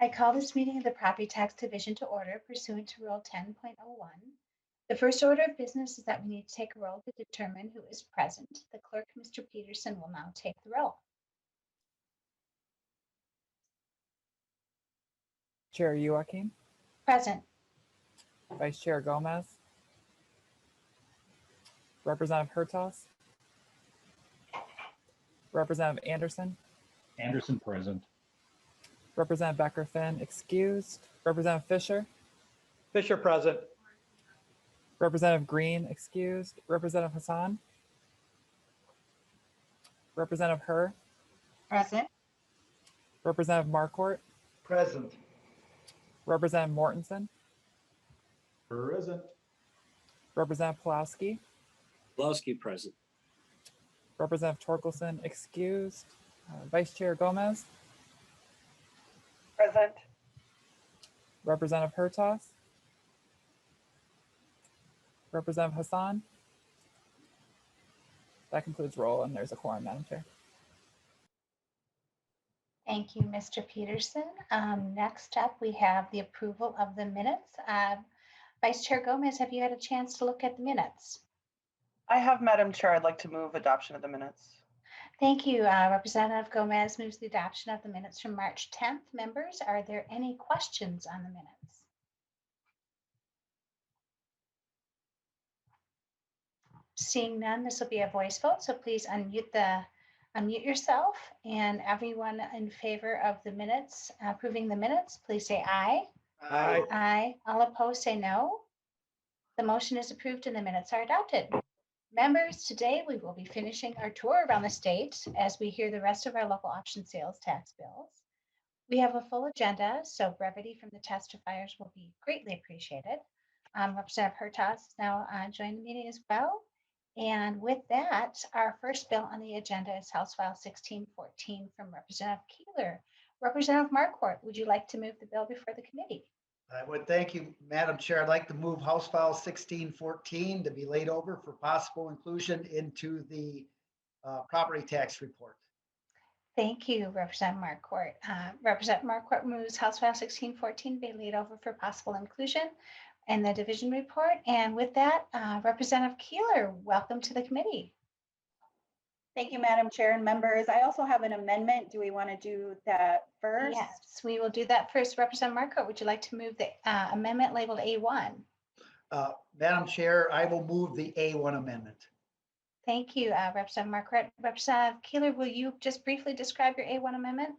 I call this meeting of the Property Tax Division to order pursuant to Rule 10.01. The first order of business is that we need to take a roll to determine who is present. The clerk, Mr. Peterson, will now take the roll. Chair Joachim, Present. Vice Chair Gomez, Representative Hertas, Representative Anderson, Anderson present. Representative Becker-Finn excused, Representative Fisher, Fisher present. Representative Green excused, Representative Hassan, Representative Herr, Present. Representative Marquardt, Present. Representative Mortensen, Present. Representative Pulaski, Pulaski present. Representative Torkelson excused, Vice Chair Gomez, Present. Representative Hertas, Representative Hassan. That concludes roll, and there's a quorum, Madam Chair. Thank you, Mr. Peterson. Next up, we have the approval of the minutes. Vice Chair Gomez, have you had a chance to look at the minutes? I have, Madam Chair. I'd like to move adoption of the minutes. Thank you. Representative Gomez moves the adoption of the minutes from March 10th. Members, are there any questions on the minutes? Seeing none, this will be a voice vote, so please unmute yourself, and everyone in favor of the minutes, approving the minutes, please say aye. Aye. Aye. All opposed say no. The motion is approved and the minutes are adopted. Members, today we will be finishing our tour around the state as we hear the rest of our local option sales tax bills. We have a full agenda, so brevity from the testifiers will be greatly appreciated. Representative Hertas now joined the meeting as well. And with that, our first bill on the agenda is House File 1614 from Representative Keeler. Representative Marquardt, would you like to move the bill before the committee? I would. Thank you, Madam Chair. I'd like to move House File 1614 to be laid over for possible inclusion into the property tax report. Thank you, Representative Marquardt. Representative Marquardt moves House File 1614 be laid over for possible inclusion in the division report. And with that, Representative Keeler, welcome to the committee. Thank you, Madam Chair and members. I also have an amendment. Do we want to do that first? Yes, we will do that first. Representative Marquardt, would you like to move the amendment labeled A1? Madam Chair, I will move the A1 amendment. Thank you, Representative Marquardt. Representative Keeler, will you just briefly describe your A1 amendment?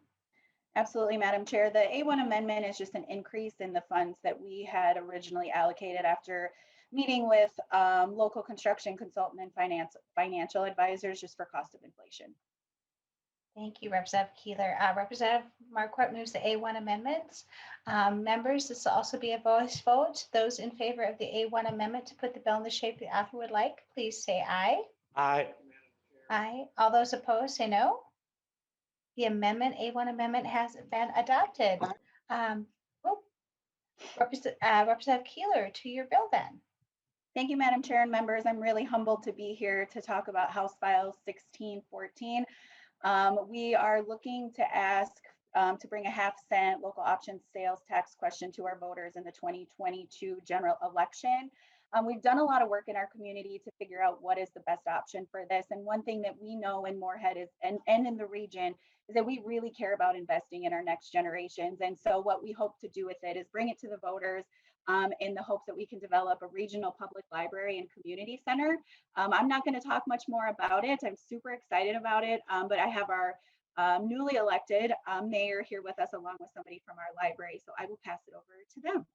Absolutely, Madam Chair. The A1 amendment is just an increase in the funds that we had originally allocated after meeting with local construction consultant and financial advisors just for cost of inflation. Thank you, Representative Keeler. Representative Marquardt moves the A1 amendments. Members, this will also be a voice vote. Those in favor of the A1 amendment to put the bill in the shape the author would like, please say aye. Aye. Aye. All those opposed say no. The A1 amendment has been adopted. Representative Keeler, to your bill then. Thank you, Madam Chair and members. I'm really humbled to be here to talk about House File 1614. We are looking to ask to bring a half-cent local option sales tax question to our voters in the 2022 general election. We've done a lot of work in our community to figure out what is the best option for this. And one thing that we know in Moorhead is, and in the region, is that we really care about investing in our next generations. And so what we hope to do with it is bring it to the voters in the hopes that we can develop a regional public library and community center. I'm not going to talk much more about it. I'm super excited about it, but I have our newly elected mayor here with us along with somebody from our library. So I will pass it over to them.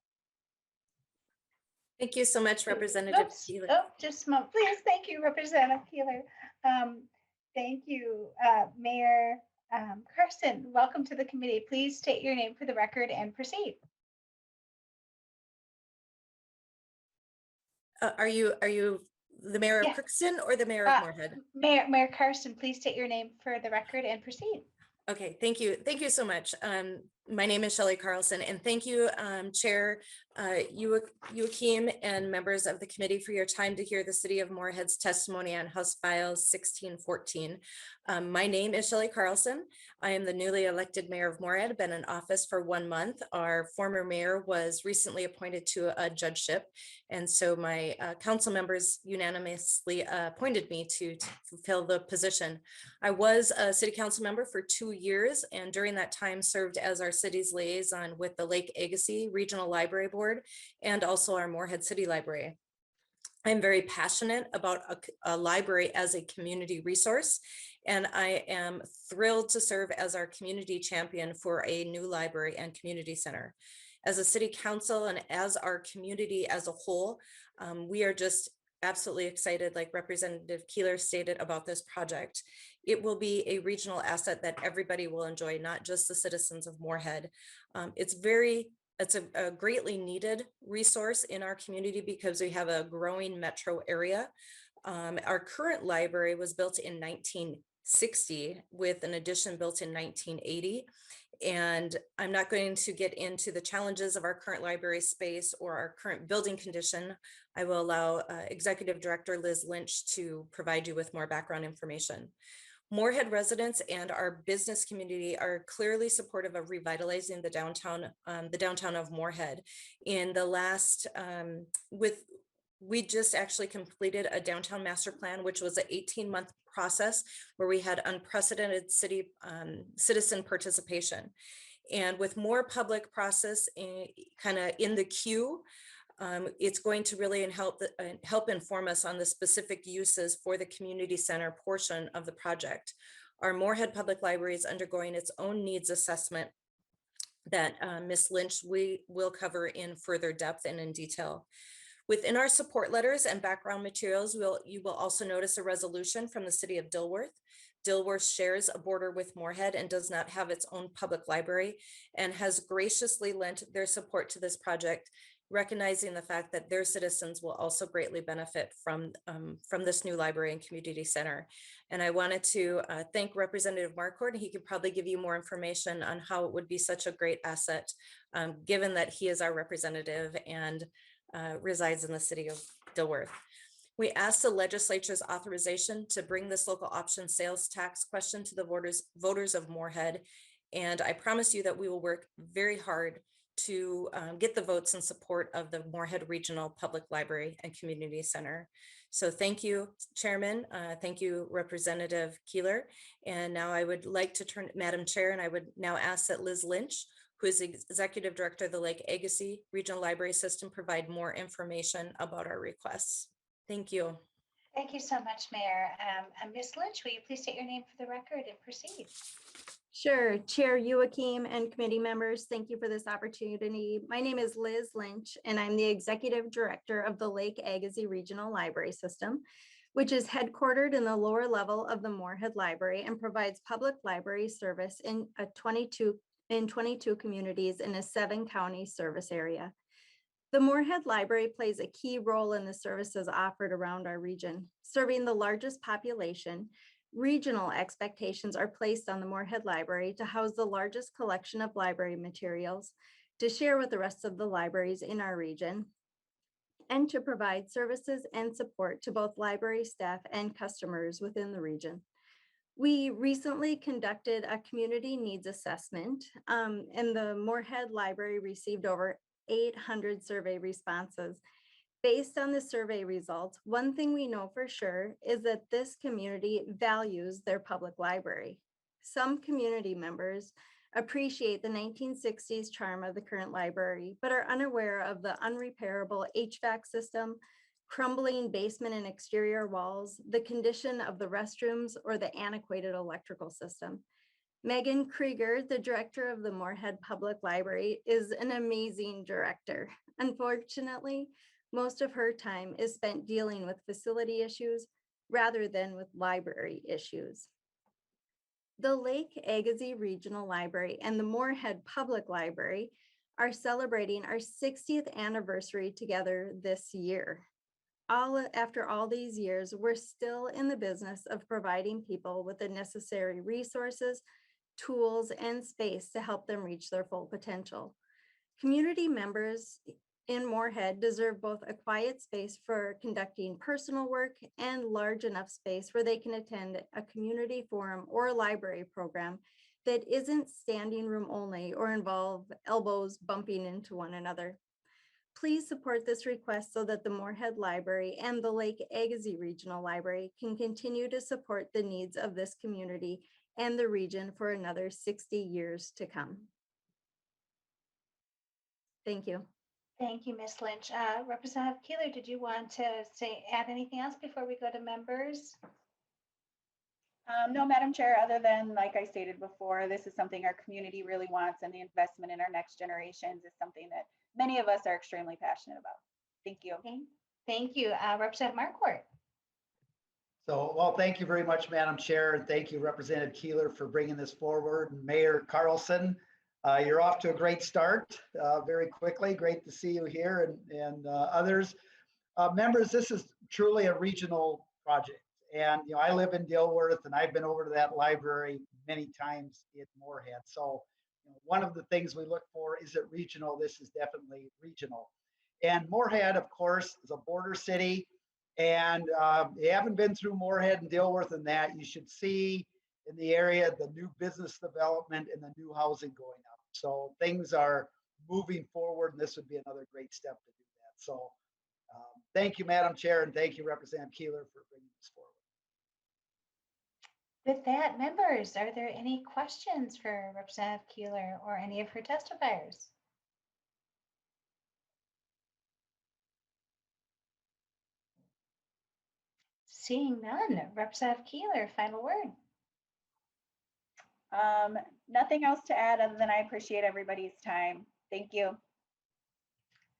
Thank you so much, Representative Keeler. Oh, just a moment, please. Thank you, Representative Keeler. Thank you, Mayor Carson. Welcome to the committee. Please state your name for the record and proceed. Are you the mayor of Erickson or the mayor of Moorhead? Mayor Carson, please state your name for the record and proceed. Okay, thank you. Thank you so much. My name is Shelley Carlson, and thank you, Chair Joachim and members of the committee for your time to hear the City of Moorhead's testimony on House File 1614. My name is Shelley Carlson. I am the newly elected mayor of Moorhead, been in office for 1 month. Our former mayor was recently appointed to a judgeship, and so my council members unanimously appointed me to fulfill the position. I was a city council member for 2 years, and during that time served as our city's liaison with the Lake Agassiz Regional Library Board and also our Moorhead City Library. I'm very passionate about a library as a community resource, and I am thrilled to serve as our community champion for a new library and community center. As a city council and as our community as a whole, we are just absolutely excited, like Representative Keeler stated, about this project. It will be a regional asset that everybody will enjoy, not just the citizens of Moorhead. It's a greatly needed resource in our community because we have a growing metro area. Our current library was built in 1960 with an addition built in 1980. And I'm not going to get into the challenges of our current library space or our current building condition. I will allow Executive Director Liz Lynch to provide you with more background information. Moorhead residents and our business community are clearly supportive of revitalizing the downtown of Moorhead. In the last, we just actually completed a downtown master plan, which was an 18-month process where we had unprecedented citizen participation. And with more public process kind of in the queue, it's going to really help inform us on the specific uses for the community center portion of the project. Our Moorhead Public Library is undergoing its own needs assessment that Ms. Lynch will cover in further depth and in detail. Within our support letters and background materials, you will also notice a resolution from the city of Dilworth. Dilworth shares a border with Moorhead and does not have its own public library and has graciously lent their support to this project, recognizing the fact that their citizens will also greatly benefit from this new library and community center. And I wanted to thank Representative Marquardt. He could probably give you more information on how it would be such a great asset, given that he is our representative and resides in the city of Dilworth. We asked the legislature's authorization to bring this local option sales tax question to the voters of Moorhead. And I promise you that we will work very hard to get the votes in support of the Moorhead Regional Public Library and Community Center. So thank you, Chairman. Thank you, Representative Keeler. And now I would like to turn, Madam Chair, and I would now ask that Liz Lynch, who is Executive Director of the Lake Agassiz Regional Library System, provide more information about our requests. Thank you. Thank you so much, Mayor. Ms. Lynch, will you please state your name for the record and proceed? Sure. Chair Joachim and committee members, thank you for this opportunity. My name is Liz Lynch, and I'm the Executive Director of the Lake Agassiz Regional Library System, which is headquartered in the lower level of the Moorhead Library and provides public library service in 22 communities in a 7-county service area. The Moorhead Library plays a key role in the services offered around our region. Serving the largest population, regional expectations are placed on the Moorhead Library to house the largest collection of library materials, to share with the rest of the libraries in our region, and to provide services and support to both library staff and customers within the region. We recently conducted a community needs assessment, and the Moorhead Library received over 800 survey responses. Based on the survey results, one thing we know for sure is that this community values their public library. Some community members appreciate the 1960s charm of the current library, but are unaware of the unrepairable HVAC system, crumbling basement and exterior walls, the condition of the restrooms, or the antiquated electrical system. Megan Krieger, the director of the Moorhead Public Library, is an amazing director. Unfortunately, most of her time is spent dealing with facility issues rather than with library issues. The Lake Agassiz Regional Library and the Moorhead Public Library are celebrating our 60th anniversary together this year. After all these years, we're still in the business of providing people with the necessary resources tools, and space to help them reach their full potential. Community members in Moorhead deserve both a quiet space for conducting personal work and large enough space where they can attend a community forum or a library program that isn't standing room only or involve elbows bumping into one another. Please support this request so that the Moorhead Library and the Lake Agassiz Regional Library can continue to support the needs of this community and the region for another 60 years to come. Thank you. Thank you, Ms. Lynch. Representative Keeler, did you want to add anything else before we go to members? No, Madam Chair, other than, like I stated before, this is something our community really wants, and the investment in our next generations is something that many of us are extremely passionate about. Thank you. Okay. Thank you. Representative Marquardt. So, well, thank you very much, Madam Chair, and thank you, Representative Keeler, for bringing this forward. And Mayor Carlson, you're off to a great start very quickly. Great to see you here and others. Members, this is truly a regional project. And, you know, I live in Dilworth, and I've been over to that library many times in Moorhead. So, you know, one of the things we look for, is it regional? This is definitely regional. And Moorhead, of course, is a border city. And you haven't been through Moorhead and Dilworth and that, you should see in the area the new business development and the new housing going up. So things are moving forward, and this would be another great step to do that. So thank you, Madam Chair, and thank you, Representative Keeler, for bringing this forward. With that, members, are there any questions for Representative Keeler or any of her testifiers? Seeing none, Representative Keeler, final word. Nothing else to add other than I appreciate everybody's time. Thank you.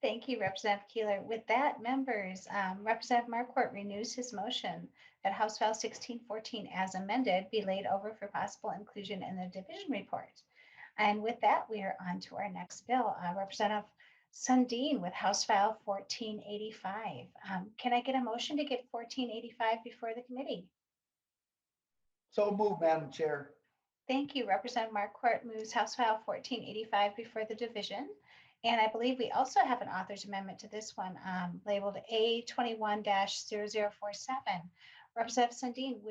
Thank you, Representative Keeler. With that, members, Representative Marquardt renews his motion that House File 1614 as amended be laid over for possible inclusion in the division report. And with that, we are on to our next bill. Representative Sundin with House File 1485. Can I get a motion to get 1485 before the committee? So move, Madam Chair. Thank you. Representative Marquardt moves House File 1485 before the division. And I believe we also have an author's amendment to this one labeled A21-0047. Representative Sundin,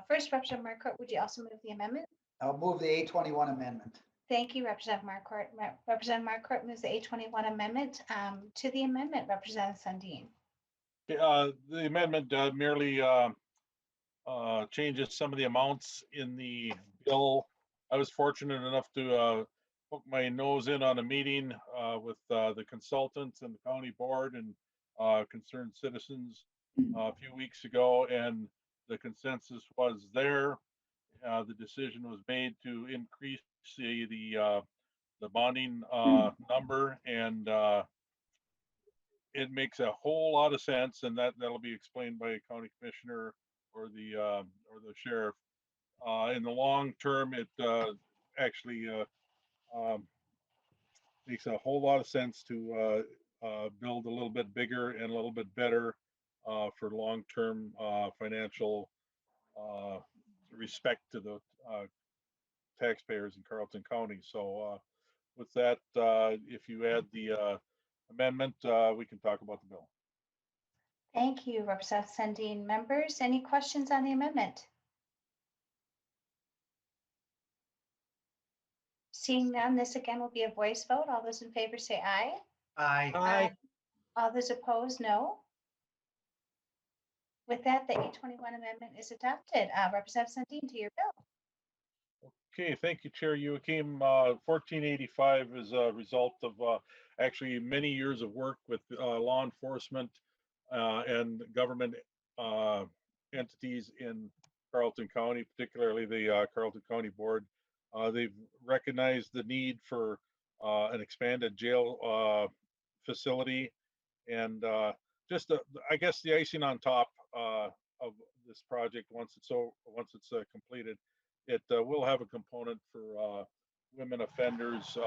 first, Representative Marquardt, would you also move the amendment? I'll move the A21 amendment. Thank you, Representative Marquardt. Representative Marquardt moves the A21 amendment. To the amendment, Representative Sundin. The amendment merely changes some of the amounts in the bill. I was fortunate enough to poke my nose in on a meeting with the consultants and the county board and concerned citizens a few weeks ago, and the consensus was there. The decision was made to increase the bonding number, and it makes a whole lot of sense, and that'll be explained by a county commissioner or the sheriff. In the long term, it actually makes a whole lot of sense to build a little bit bigger and a little bit better for long-term financial respect to the taxpayers in Carlton County. So with that, if you add the amendment, we can talk about the bill. Thank you, Representative Sundin. Members, any questions on the amendment? Seeing none, this again will be a voice vote. All those in favor say aye. Aye. All those opposed, no. With that, the A21 amendment is adopted. Representative Sundin, to your bill. Okay, thank you, Chair Joachim. 1485 is a result of actually many years of work with law enforcement and government entities in Carlton County, particularly the Carlton County Board. They've recognized the need for an expanded jail facility, and just I guess the icing on top of this project, once it's completed, it will have a component for women offenders,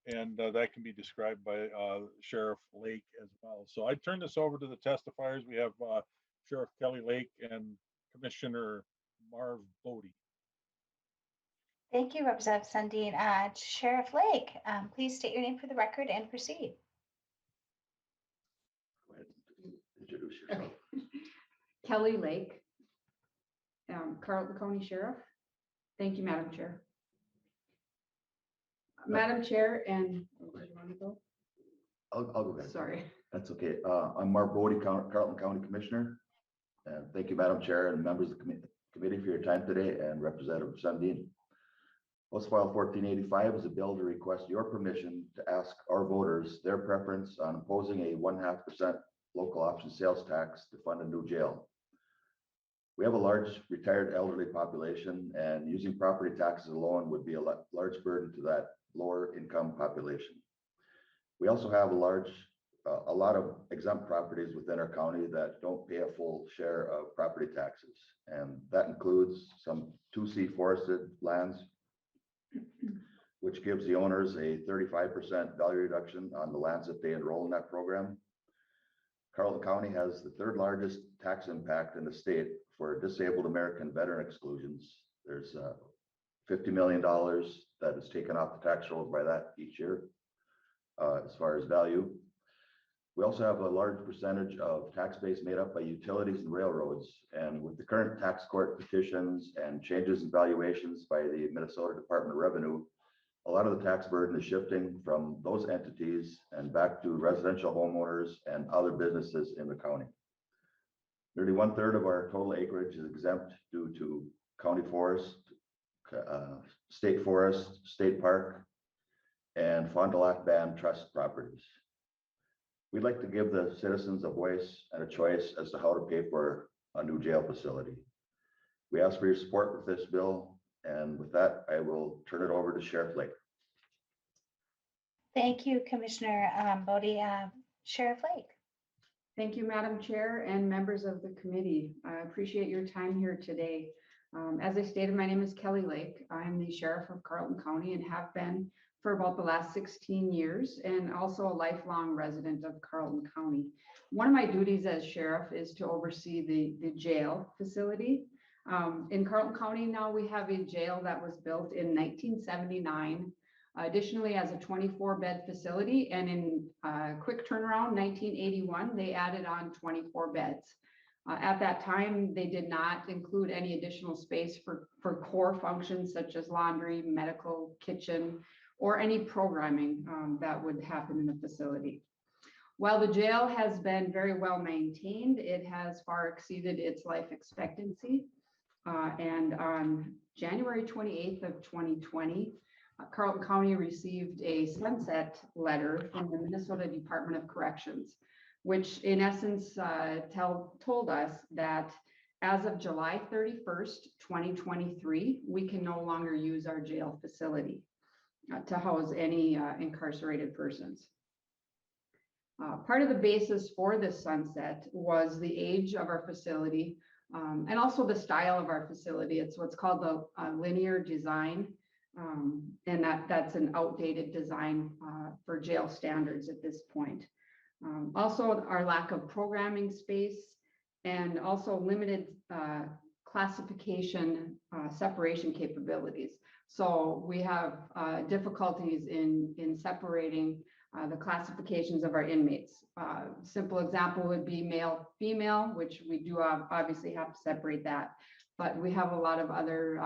and that can be described by Sheriff Lake as well. So I turn this over to the testifiers. We have Sheriff Kelly Lake and Commissioner Marv Bodie. Thank you, Representative Sundin. Sheriff Lake, please state your name for the record and proceed. Go ahead, introduce yourself. Kelly Lake, Carlton County Sheriff. Thank you, Madam Chair. Madam Chair and, oh, do you want to go? I'll go ahead. Sorry. That's okay. I'm Mark Bodie, Carlton County Commissioner. And thank you, Madam Chair and members of the committee for your time today, and Representative Sundin. House File 1485 is a bill to request your permission to ask our voters their preference on imposing a 0.5% local option sales tax to fund a new jail. We have a large retired elderly population, and using property taxes alone would be a large burden to that lower income population. We also have a lot of exempt properties within our county that don't pay a full share of property taxes. And that includes some 2C forested lands, which gives the owners a 35% value reduction on the lands that they enroll in that program. Carlton County has the third largest tax impact in the state for disabled American veteran exclusions. There's $50 million that is taken off the tax rolls by that each year as far as value. We also have a large percentage of tax base made up by utilities and railroads. And with the current tax court petitions and changes in valuations by the Minnesota Department of Revenue, a lot of the tax burden is shifting from those entities and back to residential homeowners and other businesses in the county. Nearly 1/3 of our total acreage is exempt due to county forest, state forest, state park, and Fond du Lac Band trust properties. We'd like to give the citizens a voice and a choice as to how to pay for a new jail facility. We ask for your support with this bill, and with that, I will turn it over to Sheriff Lake. Thank you, Commissioner Bodie. Sheriff Lake. Thank you, Madam Chair and members of the committee. I appreciate your time here today. As I stated, my name is Kelly Lake. I'm the Sheriff of Carlton County and have been for about the last 16 years, and also a lifelong resident of Carlton County. One of my duties as sheriff is to oversee the jail facility. In Carlton County now, we have a jail that was built in 1979, additionally as a 24-bed facility, and in quick turnaround, 1981, they added on 24 beds. At that time, they did not include any additional space for core functions such as laundry, medical, kitchen, or any programming that would happen in the facility. While the jail has been very well maintained, it has far exceeded its life expectancy. And on January 28th of 2020, Carlton County received a sunset letter from the Minnesota Department of Corrections, which in essence told us that as of July 31st, 2023, we can no longer use our jail facility to house any incarcerated persons. Part of the basis for this sunset was the age of our facility and also the style of our facility. It's what's called the linear design, and that's an outdated design for jail standards at this point. Also, our lack of programming space and also limited classification separation capabilities. So we have difficulties in separating the classifications of our inmates. Simple example would be male, female, which we do obviously have to separate that, but we have a lot of other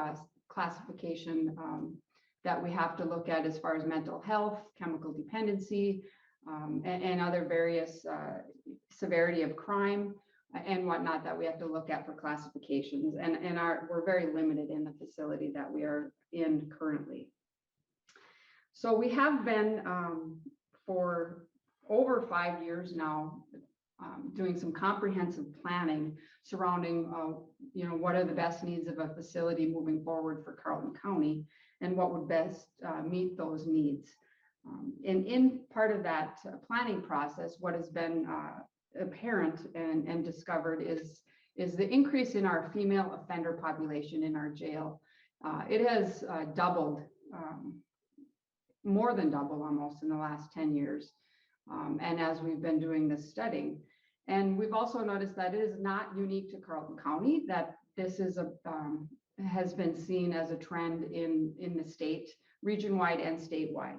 classification that we have to look at as far as mental health, chemical dependency, and other various severity of crime and whatnot that we have to look at for classifications. And we're very limited in the facility that we are in currently. So we have been for over 5 years now doing some comprehensive planning surrounding what are the best needs of a facility moving forward for Carlton County and what would best meet those needs. And in part of that planning process, what has been apparent and discovered is the increase in our female offender population in our jail. It has doubled, more than double almost in the last 10 years. And as we've been doing this studying, and we've also noticed that it is not unique to Carlton County, that this is has been seen as a trend in the state, region-wide and statewide.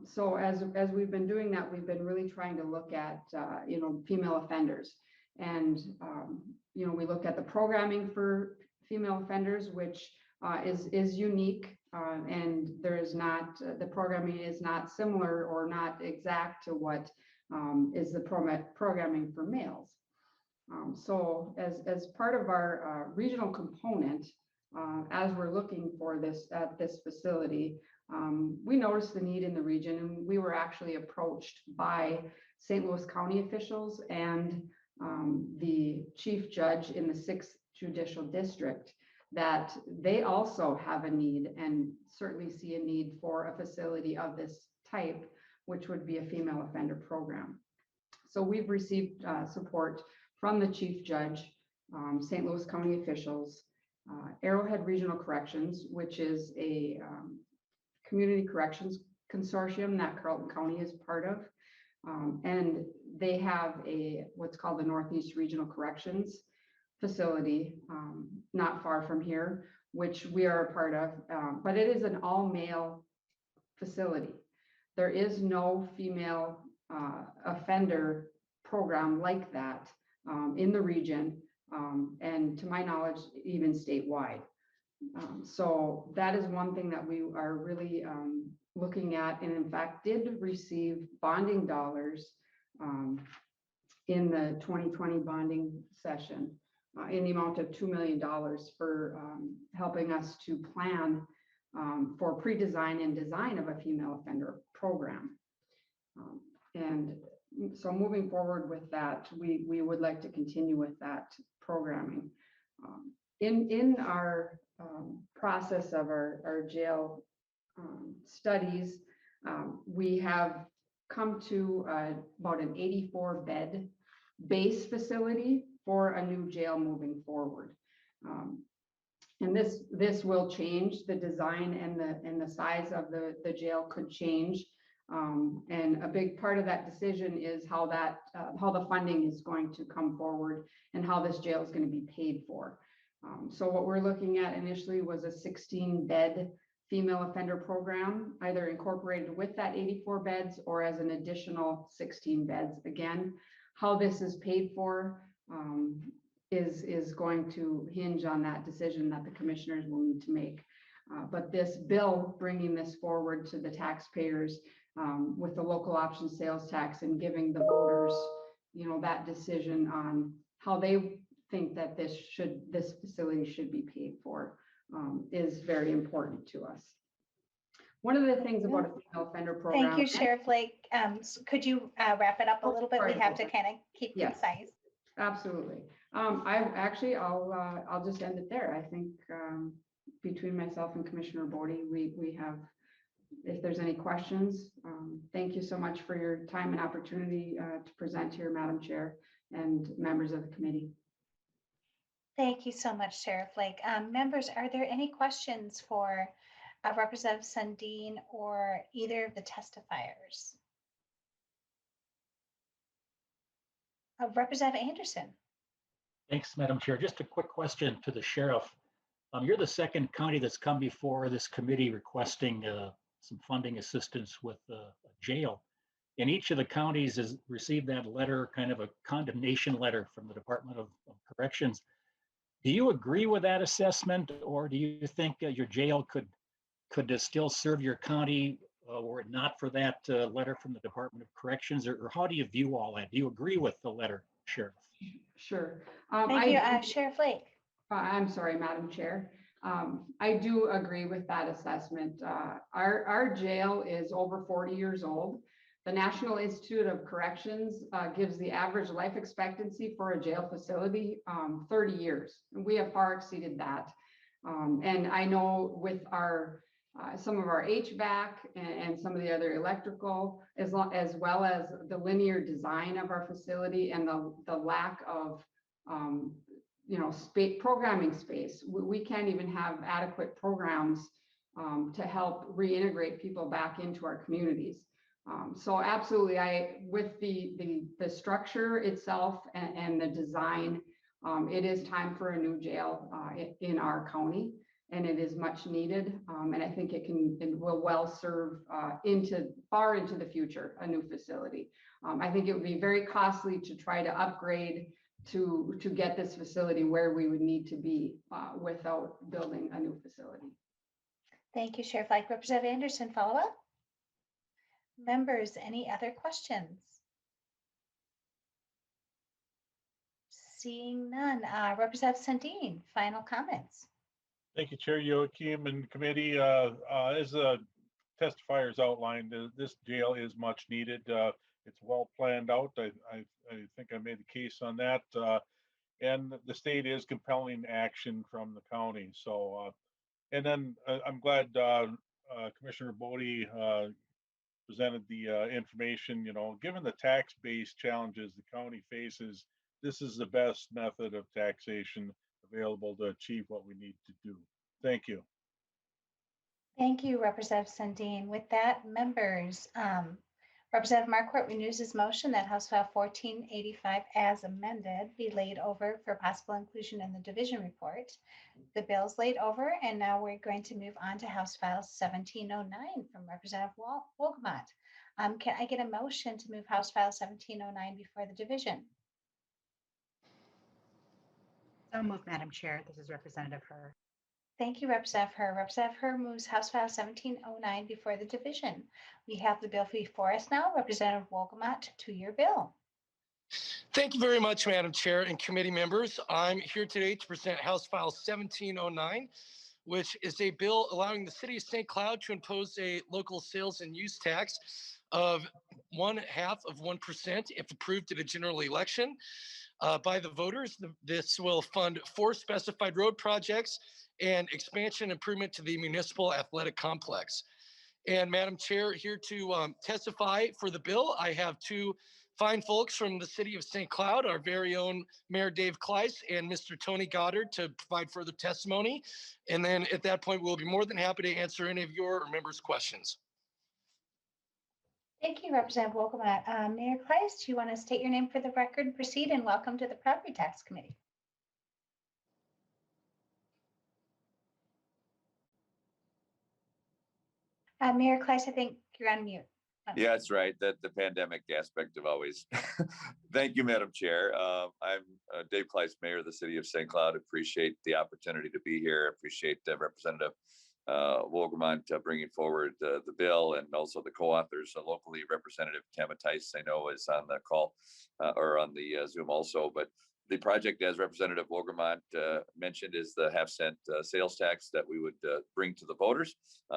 So as we've been doing that, we've been really trying to look at, female offenders. And, we look at the programming for female offenders, which is unique. And there is not, the programming is not similar or not exact to what is the programming for males. So as part of our regional component, as we're looking for this at this facility, we noticed the need in the region, and we were actually approached by St. Louis County officials and the chief judge in the 6th Judicial District, that they also have a need and certainly see a need for a facility of this type, which would be a female offender program. So we've received support from the chief judge, St. Louis County officials, Arrowhead Regional Corrections, which is a community corrections consortium that Carlton County is part of. And they have what's called the Northeast Regional Corrections facility, not far from here, which we are a part of, but it is an all-male facility. There is no female offender program like that in the region, and to my knowledge, even statewide. So that is one thing that we are really looking at, and in fact did receive bonding dollars in the 2020 bonding session in the amount of $2 million for helping us to plan for pre-design and design of a female offender program. And so moving forward with that, we would like to continue with that programming. In our process of our jail studies, we have come to about an 84 bed base facility for a new jail moving forward. And this will change. The design and the size of the jail could change. And a big part of that decision is how the funding is going to come forward and how this jail is going to be paid for. So what we're looking at initially was a 16-bed female offender program, either incorporated with that 84 beds or as an additional 16 beds. Again, how this is paid for is going to hinge on that decision that the commissioners will need to make. But this bill, bringing this forward to the taxpayers with the local option sales tax and giving the voters, that decision on how they think that this facility should be paid for is very important to us. One of the things about a female offender program. Thank you, Sheriff Lake. Could you wrap it up a little bit? We have to kind of keep concise. Absolutely. I'll just end it there. I think between myself and Commissioner Bodie, we have, if there's any questions, thank you so much for your time and opportunity to present here, Madam Chair and members of the committee. Thank you so much, Sheriff Lake. Members, are there any questions for Representative Sundin or either of the testifiers? Representative Anderson. Thanks, Madam Chair. Just a quick question to the sheriff. You're the second county that's come before this committee requesting some funding assistance with a jail. And each of the counties has received that letter, kind of a condemnation letter from the Department of Corrections. Do you agree with that assessment, or do you think your jail could still serve your county were it not for that letter from the Department of Corrections, or how do you view all that? Do you agree with the letter, Sheriff? Sure. Thank you, Sheriff Lake. I'm sorry, Madam Chair. I do agree with that assessment. Our jail is over 40 years old. The National Institute of Corrections gives the average life expectancy for a jail facility 30 years. And we have far exceeded that. And I know with our some of our HVAC and some of the other electrical, as well as the linear design of our facility and the lack of programming space, we can't even have adequate programs to help reintegrate people back into our communities. So absolutely, with the structure itself and the design, It is time for a new jail in our county, and it is much needed. And I think it will well serve far into the future, a new facility. I think it would be very costly to try to upgrade to get this facility where we would need to be without building a new facility. Thank you, Sheriff Like. Representative Anderson, follow up? Members, any other questions? Seeing none. Representative Sundin, final comments. Thank you, Chair Joachim and committee. As the testifiers outlined, this jail is much needed. It's well planned out. I think I made the case on that. And the state is compelling action from the county. So, and then I'm glad Commissioner Bodie presented the information. You know, given the tax-based challenges the county faces, this is the best method of taxation available to achieve what we need to do. Thank you. Thank you, Representative Sundin. With that, members, Representative Marquardt renews his motion that House File 1485 as amended be laid over for possible inclusion in the division report. The bill's laid over, and now we're going to move on to House File 1709 from Representative Wolgamott. Can I get a motion to move House File 1709 before the division? So moved, Madam Chair. This is Representative Herr. Thank you, Representative Herr. Representative Herr moves House File 1709 before the division. We have the bill before us now. Representative Wolgamott, to your bill. Thank you very much, Madam Chair and committee members. I'm here today to present House File 1709, which is a bill allowing the city of St. Cloud to impose a local sales and use tax of 0.5% if approved at a general election by the voters. This will fund 4 specified road projects and expansion improvement to the municipal athletic complex. And Madam Chair, here to testify for the bill, I have 2 fine folks from the city of St. Cloud, our very own Mayor Dave Kleiss and Mr. Tony Goddard, to provide further testimony. And then at that point, we'll be more than happy to answer any of your members' questions. Thank you, Representative Wolgamott. Mayor Kleiss, do you want to state your name for the record and proceed? And welcome to the Property Tax Committee. Mayor Kleiss, I think you're on mute. Yeah, that's right. That the pandemic aspect of always. Thank you, Madam Chair. I'm Dave Kleiss, Mayor of the City of St. Cloud. Appreciate the opportunity to be here. Appreciate Representative Wolgamott bringing forward the bill, and also the co-authors locally. Representative Theis, I know, is on the call or on the Zoom also. But the project, as Representative Wolgamott mentioned, is the half-cent sales tax that we would bring to the voters.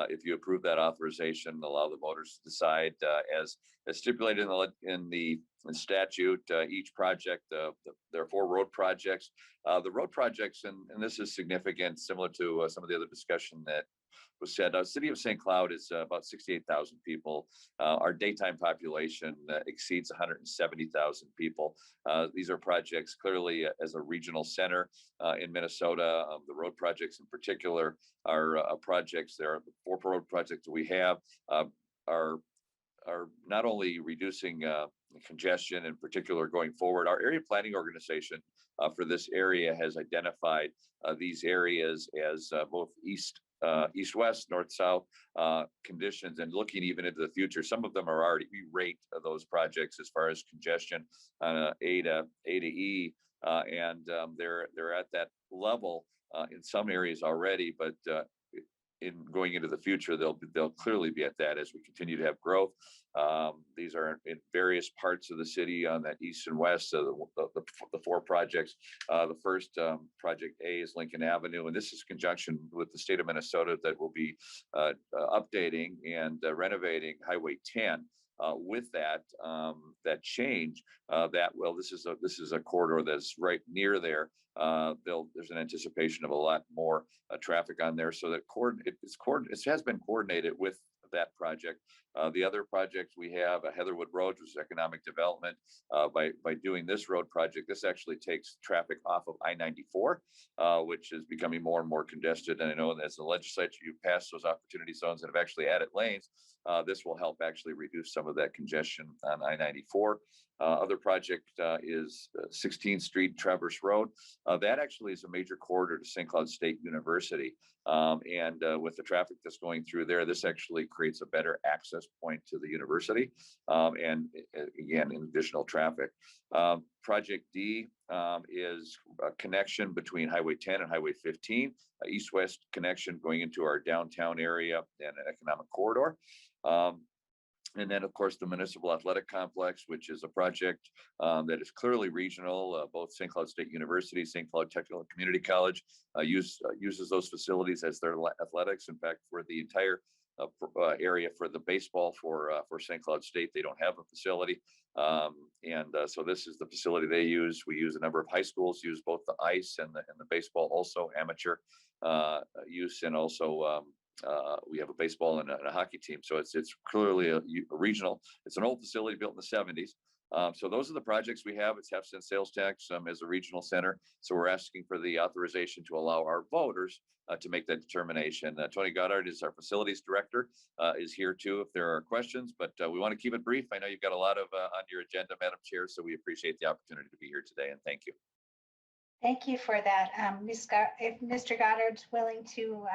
If you approve that authorization, allow the voters to decide, as stipulated in the statute, each project, there are 4 road projects. The road projects, and this is significant, similar to some of the other discussion that was said. City of St. Cloud is about 68,000 people. Our daytime population exceeds 170,000 people. These are projects clearly as a regional center in Minnesota. The road projects in particular are projects. There are the 4 road projects that we have are not only reducing congestion in particular going forward. Our area planning organization for this area has identified these areas as both east-west, north-south conditions, and looking even into the future. Some of them are already, we rate those projects as far as congestion on A to E, and they're at that level in some areas already, but in going into the future, they'll clearly be at that as we continue to have growth. These are in various parts of the city on that east and west. So the 4 projects. The first project A is Lincoln Avenue, and this is conjunction with the state of Minnesota that will be updating and renovating Highway 10. With that change, this is a corridor that's right near there. There's an anticipation of a lot more traffic on there, so that it has been coordinated with that project. The other projects we have, Heatherwood Road, which is economic development. By doing this road project, this actually takes traffic off of I-94, which is becoming more and more congested. And I know as the legislature, you passed those opportunity zones that have actually added lanes. This will help actually reduce some of that congestion on I-94. Other project is 16th Street Traverse Road. That actually is a major corridor to St. Cloud State University. With the traffic that's going through there, this actually creates a better access point to the university. And again, in additional traffic. Project D is a connection between Highway 10 and Highway 15, east-west connection going into our downtown area and an economic corridor. And then, of course, the Municipal Athletic Complex, which is a project that is clearly regional. Both St. Cloud State University, St. Cloud Technical Community College uses those facilities as their athletics. In fact, for the entire area for the baseball for St. Cloud State, they don't have a facility. So this is the facility they use. We use a number of high schools, use both the ice and the baseball, also amateur use, and also we have a baseball and a hockey team. So it's clearly a regional. It's an old facility built in the 70s. So those are the projects we have. It's half-cent sales tax as a regional center. So we're asking for the authorization to allow our voters to make that determination. Tony Goddard is our facilities director, is here too if there are questions, but we want to keep it brief. I know you've got a lot of on your agenda, Madam Chair, so we appreciate the opportunity to be here today, and thank you. Thank you for that. If Mr. Goddard's willing to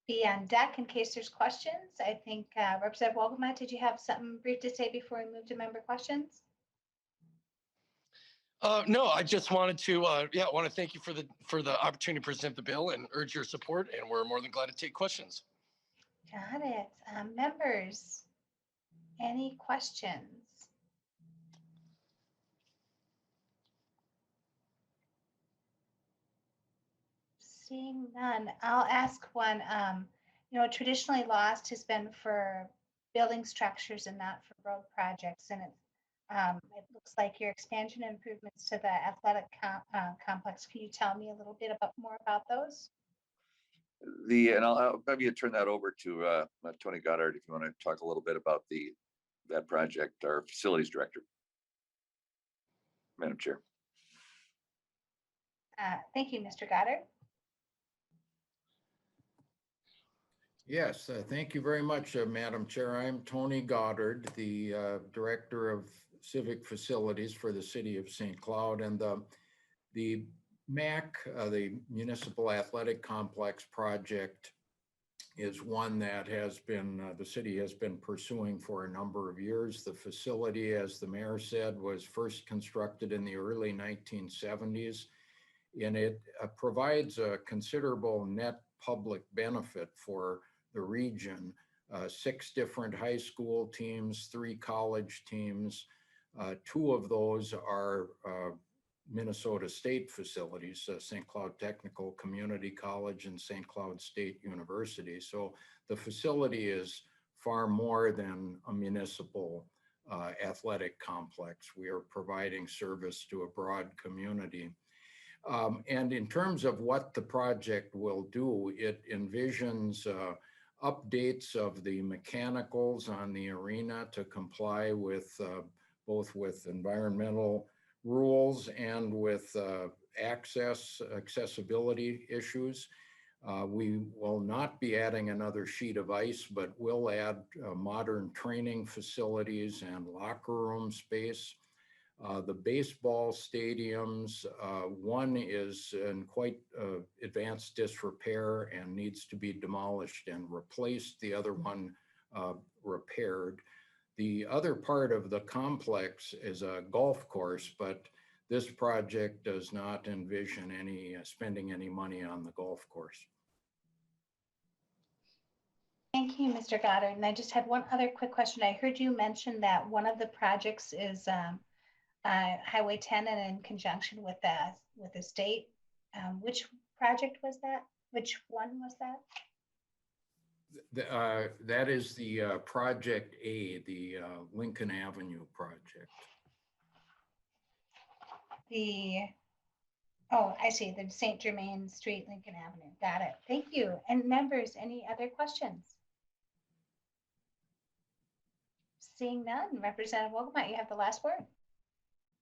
be on deck in case there's questions. I think Representative Wolgamott, did you have something brief to say before we move to member questions? No, I just wanted to, want to thank you for the opportunity to present the bill and urge your support, and we're more than glad to take questions. Got it. Members, any questions? Seeing none, I'll ask one. Traditionally lost has been for building structures and not for road projects. And it looks like your expansion improvements to the athletic complex. Can you tell me a little bit more about those? I'll maybe turn that over to Tony Goddard if you want to talk a little bit about that project, our facilities director. Madam Chair. Thank you, Mr. Goddard. Yes, thank you very much, Madam Chair. I'm Tony Goddard, the Director of Civic Facilities for the City of St. Cloud. And the MAC, the Municipal Athletic Complex project, is one that has been, the city has been pursuing for a number of years. The facility, as the mayor said, was first constructed in the early 1970s, and it provides a considerable net public benefit for the region. 6 different high school teams, 3 college teams. 2 of those are Minnesota State facilities, St. Cloud Technical Community College and St. Cloud State University. So the facility is far more than a municipal athletic complex. We are providing service to a broad community. And in terms of what the project will do, it envisions updates of the mechanicals on the arena to comply with both with environmental rules and with accessibility issues. We will not be adding another sheet of ice, but will add modern training facilities and locker room space. The baseball stadiums, one is in quite advanced disrepair and needs to be demolished and replaced. The other one repaired. The other part of the complex is a golf course, but this project does not envision spending any money on the golf course. Thank you, Mr. Goddard. And I just had one other quick question. I heard you mention that one of the projects is Highway 10 and in conjunction with the state. Which project was that? Which one was that? That is the Project A, the Lincoln Avenue project. I see, the St. Germain Street, Lincoln Avenue. Got it. Thank you. And members, any other questions? Seeing none, Representative Wolgamott, you have the last word.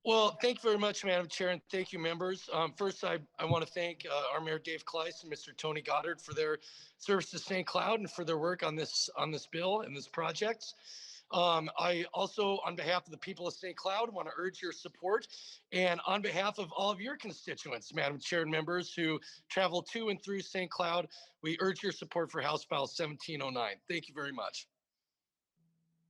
Well, thank you very much, Madam Chair, and thank you, members. First, I want to thank our Mayor Dave Kleiss and Mr. Tony Goddard for their service to St. Cloud and for their work on this bill and this project. I also, on behalf of the people of St. Cloud, want to urge your support. And on behalf of all of your constituents, Madam Chair and members who travel to and through St. Cloud, we urge your support for House File 1709. Thank you very much.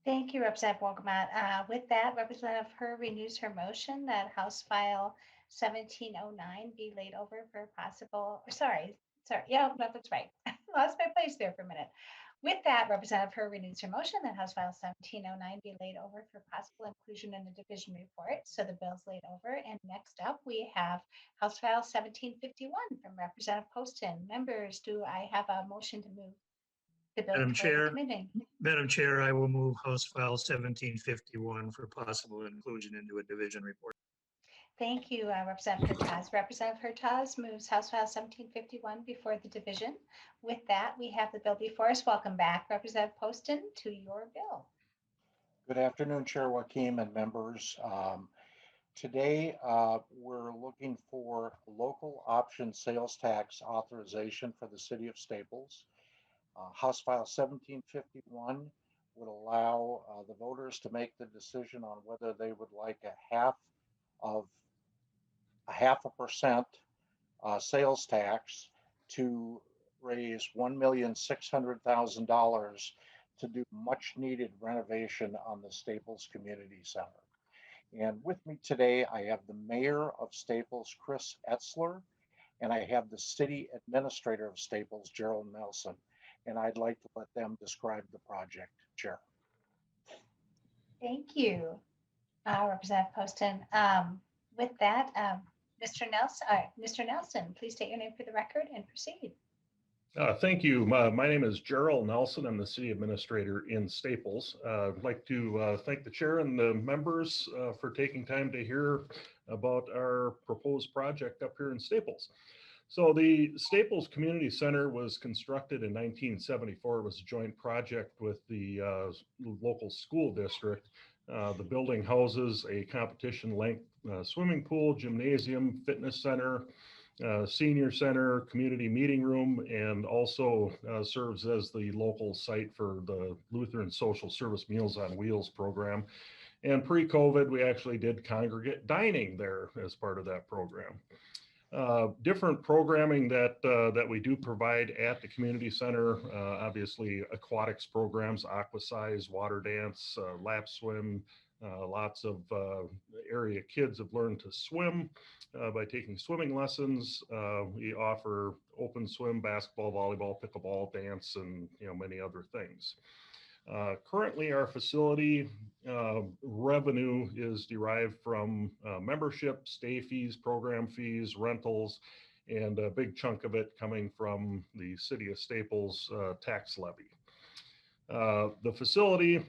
Thank you, Representative Wolgamott. With that, Representative Her renews her motion that House File 1709 be laid over for possible, yeah, no, that's right. Lost my place there for a minute. With that, Representative Her renews her motion that House File 1709 be laid over for possible inclusion in the division report. So the bill's laid over. And next up, we have House File 1751 from Representative Poston. Members, do I have a motion to move the bill Madam before the Chair, committee? Madam Chair, I will move House File 1751 for possible inclusion into a division report. Thank you, Representative Hertaz. Representative Hertaz moves House File 1751 before the division. With that, we have the bill before us. Welcome back, Representative Poston, to your bill. Good afternoon, Chair Joachim and members. Today, we're looking for local option sales tax authorization for the city of Staples. House File 1751 would allow the voters to make the decision on whether they would like a half a percent sales tax to raise $1,600,000 to do much needed renovation on the Staples Community Center. And with me today, I have the mayor of Staples, Chris Etzler, and I have the city administrator of Staples, Gerald Nelson. And I'd like to let them describe the project, Chair. Thank you, Representative Poston. With that, Mr. Nelson, please state your name for the record and proceed. Thank you. My name is Gerald Nelson. I'm the city administrator in Staples. I'd like to thank the chair and the members for taking time to hear about our proposed project up here in Staples. So the Staples Community Center was constructed in 1974. It was a joint project with the local school district. The building houses a competition length swimming pool, gymnasium, fitness center, senior center, community meeting room, and also serves as the local site for the Lutheran Social Service Meals on Wheels program. And pre-COVID, we actually did congregate dining there as part of that program. Different programming that we do provide at the community center, obviously aquatics programs, aquasize, water dance, lap swim. Lots of area kids have learned to swim by taking swimming lessons. We offer open swim, basketball, volleyball, pickleball, dance, and many other things. Currently, our facility revenue is derived from membership, stay fees, program fees, rentals, and a big chunk of it coming from the city of Staples tax levy. The facility,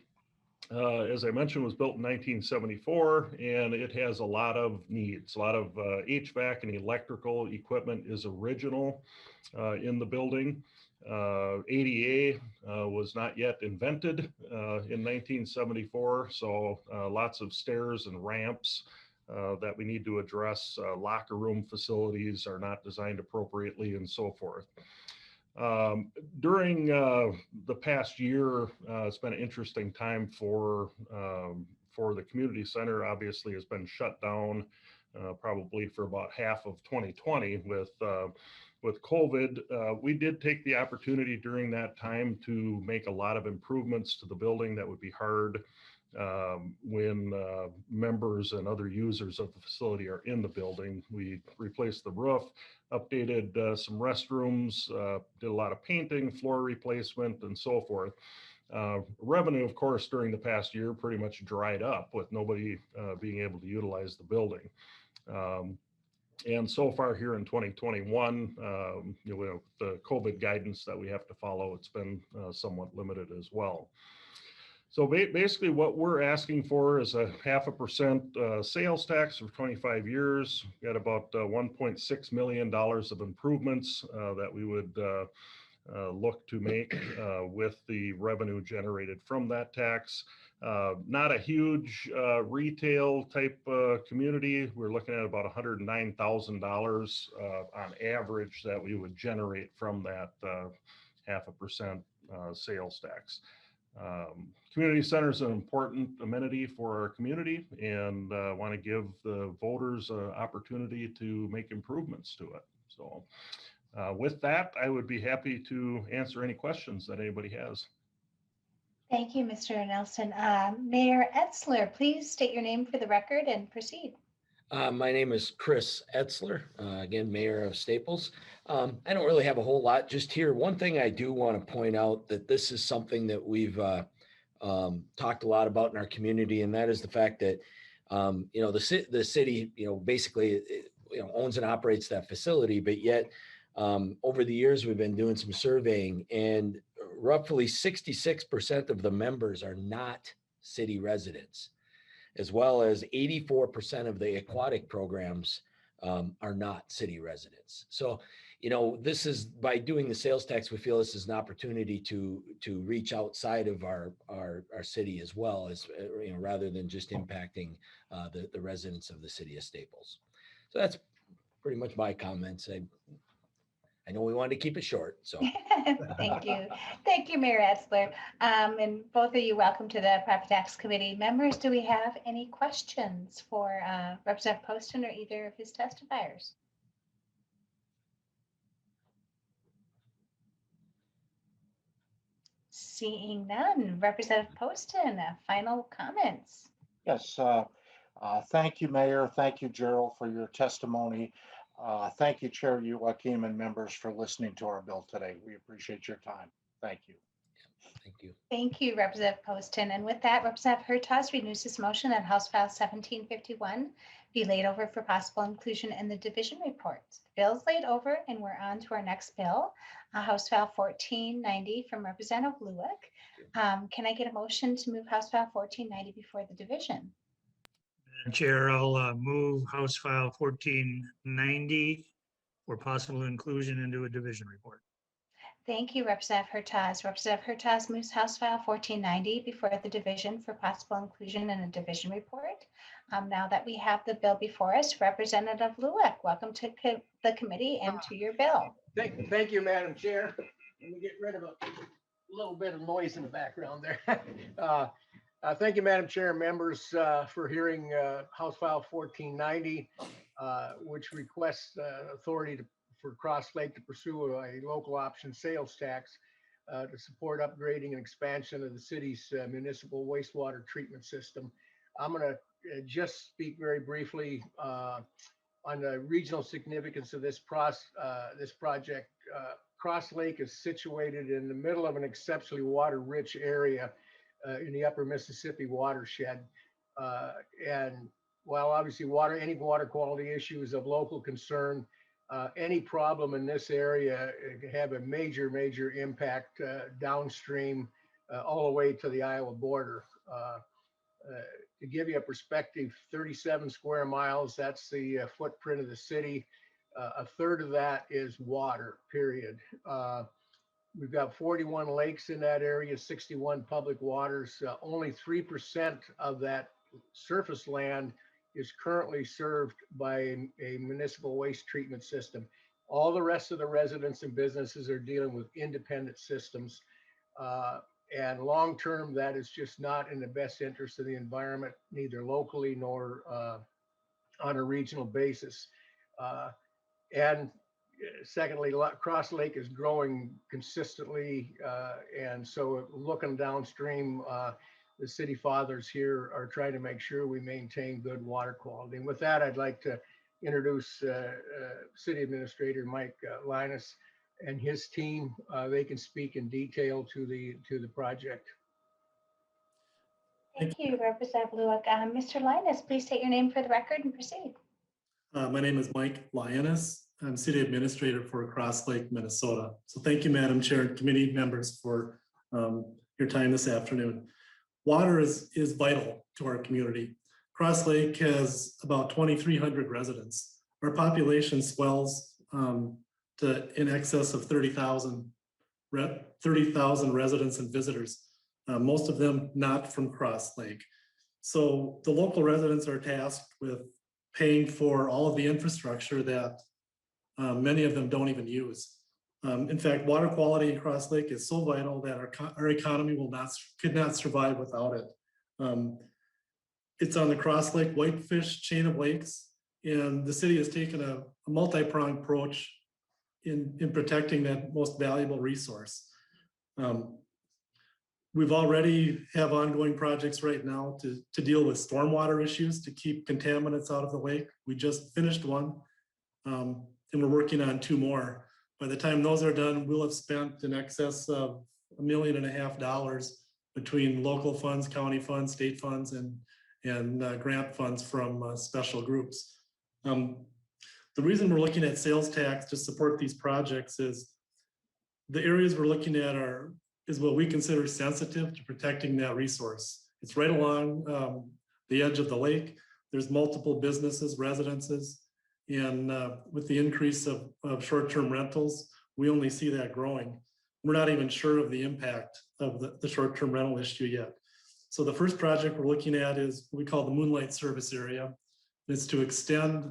as I mentioned, was built in 1974, and it has a lot of needs. A lot of HVAC and electrical equipment is original in the building. ADA was not yet invented in 1974, so lots of stairs and ramps that we need to address. Locker room facilities are not designed appropriately and so forth. During the past year, it's been an interesting time for the community center. Obviously, has been shut down probably for about half of 2020 with COVID. We did take the opportunity during that time to make a lot of improvements to the building that would be hard when members and other users of the facility are in the building. We replaced the roof, updated some restrooms, did a lot of painting, floor replacement, and so forth. Revenue, of course, during the past year pretty much dried up with nobody being able to utilize the building. And so far here in 2021, the COVID guidance that we have to follow, it's been somewhat limited as well. So basically what we're asking for is a 0.5% sales tax for 25 years. We got about $1.6 million of improvements that we would look to make with the revenue generated from that tax. Not a huge retail type community. We're looking at about $109,000 on average that we would generate from that 0.5% sales tax. Community center is an important amenity for our community, and want to give the voters an opportunity to make improvements to it. So with that, I would be happy to answer any questions that anybody has. Thank you, Mr. Nelson. Mayor Etzler, please state your name for the record and proceed. My name is Chris Etzler, again, Mayor of Staples. I don't really have a whole lot just here. One thing I do want to point out that this is something that we've talked a lot about in our community, and that is the fact that the city basically owns and operates that facility, but yet over the years we've been doing some surveying, and roughly 66% of the members are not city residents, as well as 84% of the aquatic programs are not city residents. So, this is, by doing the sales tax, we feel this is an opportunity to reach outside of our city as well, as rather than just impacting the residents of the city of Staples. So that's pretty much my comments. I know we wanted to keep it short, so. Thank you. Thank you, Mayor Etzler. And both of you, welcome to the Property Tax Committee. Members, do we have any questions for Representative Poston or either of his testifiers? Seeing none. Representative Poston, final comments. Yes, thank you, Mayor. Thank you, Gerald, for your testimony. Thank you, Chair Joachim, and members for listening to our bill today. We appreciate your time. Thank you. Thank you. Thank you, Representative Poston. And with that, Representative Hertaus renews his motion that House File 1751 be laid over for possible inclusion in the division report. The bill is laid over, and we're on to our next bill, House File 1490 from Representative Lueck. Can I get a motion to move House File 1490 before the division? Madam Chair, I'll move House File 1490 for possible inclusion into a division report. Thank you, Representative Hertaus. Representative Hertaus moves House File 1490 before the division for possible inclusion in a division report. Now that we have the bill before us, Representative Lueck, welcome to the committee and to your bill. Thank you, Madam Chair. Let me get rid of a little bit of noise in the background there. Thank you, Madam Chair and members, for hearing House File 1490, which requests authority for Crosslake to pursue a local option sales tax to support upgrading and expansion of the city's municipal wastewater treatment system. I'm going to just speak very briefly on the regional significance of this project. Crosslake is situated in the middle of an exceptionally water-rich area in the upper Mississippi watershed. And while obviously any water quality issue is of local concern, any problem in this area can have a major impact downstream all the way to the Iowa border. To give you a perspective, 37 square miles, that's the footprint of the city. A third of that is water, period. We've got 41 lakes in that area, 61 public waters. Only 3% of that surface land is currently served by a municipal waste treatment system. All the rest of the residents and businesses are dealing with independent systems. And long-term, that is just not in the best interest of the environment, neither locally nor on a regional basis. And secondly, Crosslake is growing consistently. And so looking downstream, the city fathers here are trying to make sure we maintain good water quality. And with that, I'd like to introduce City Administrator Mike Linus and his team. They can speak in detail to the project. Thank you, Representative Lueck. Mr. Linus, please state your name for the record and proceed. My name is Mike Linus. I'm City Administrator for Crosslake, Minnesota. So thank you, Madam Chair and committee members, for your time this afternoon. Water is vital to our community. Crosslake has about 2,300 residents. Our population swells to in excess of 30,000 residents and visitors, most of them not from Crosslake. So the local residents are tasked with paying for all of the infrastructure that many of them don't even use. In fact, water quality in Crosslake is so vital that our economy could not survive without it. It's on the Crosslake Whitefish chain of lakes, and the city has taken a multi-pronged approach in protecting that most valuable resource. We've already have ongoing projects right now to deal with stormwater issues, to keep contaminants out of the lake. We just finished one, and we're working on 2 more. By the time those are done, we'll have spent in excess of $1.5 million between local funds, county funds, state funds, and grant funds from special groups. The reason we're looking at sales tax to support these projects is the areas we're looking at is what we consider sensitive to protecting that resource. It's right along the edge of the lake. There's multiple businesses, residences, and with the increase of short-term rentals, we only see that growing. We're not even sure of the impact of the short-term rental issue yet. So the first project we're looking at is what we call the Moonlight Service Area. It's to extend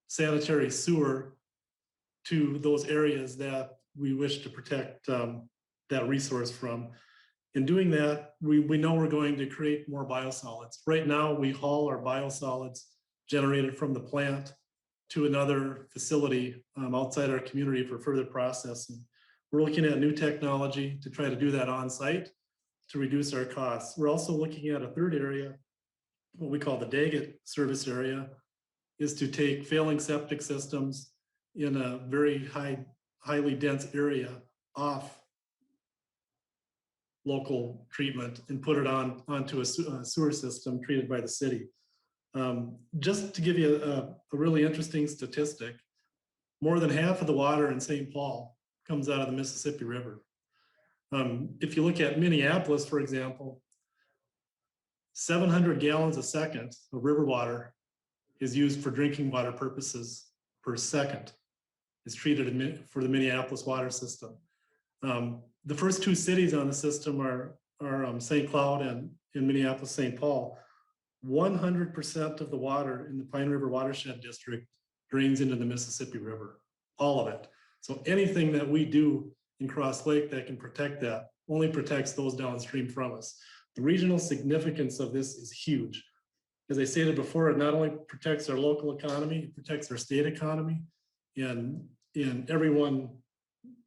sanitary sewer to those areas that we wish to protect that resource from. In doing that, we know we're going to create more biosolids. Right now, we haul our biosolids generated from the plant to another facility outside our community for further processing. We're looking at new technology to try to do that on site to reduce our costs. We're also looking at a third area, what we call the Daggett service area, is to take failing septic systems in a very highly dense area off local treatment and put it onto a sewer system treated by the city. Just to give you a really interesting statistic, more than half of the water in St. Paul comes out of the Mississippi River. If you look at Minneapolis, for example, 700 gallons a second of river water is used for drinking water purposes per second. It's treated for the Minneapolis water system. The first 2 cities on the system are St. Cloud and in Minneapolis, St. Paul. 100% of the water in the Pine River Watershed District drains into the Mississippi River, all of it. So anything that we do in Cross Lake that can protect that only protects those downstream from us. The regional significance of this is huge. As I stated before, it not only protects our local economy, it protects our state economy and everyone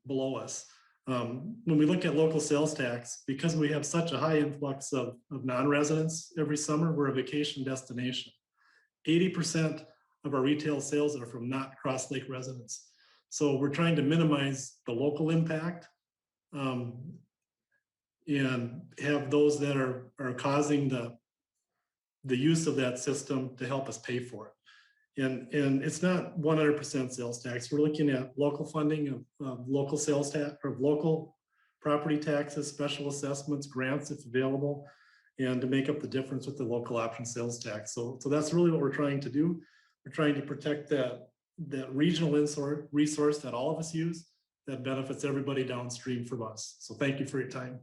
below us. When we look at local sales tax, because we have such a high influx of non-residents every summer, we're a vacation destination. 80% of our retail sales are from not Cross Lake residents. So we're trying to minimize the local impact and have those that are causing the use of that system to help us pay for it. And it's not 100% sales tax. We're looking at local funding of local sales tax, or local property taxes, special assessments, grants if available, and to make up the difference with the local option sales tax. So that's really what we're trying to do. We're trying to protect that regional resource that all of us use that benefits everybody downstream from us. So thank you for your time.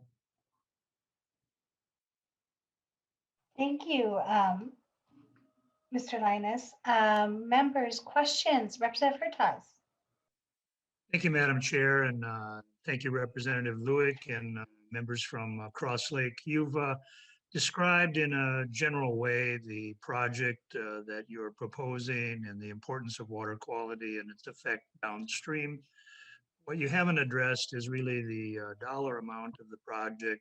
Thank you, Mr. Linus. Members, questions, Representative Theis. Thank you, Madam Chair, and thank you, Representative Lueck and members from Cross Lake. You've described in a general way the project that you're proposing and the importance of water quality and its effect downstream. What you haven't addressed is really the dollar amount of the project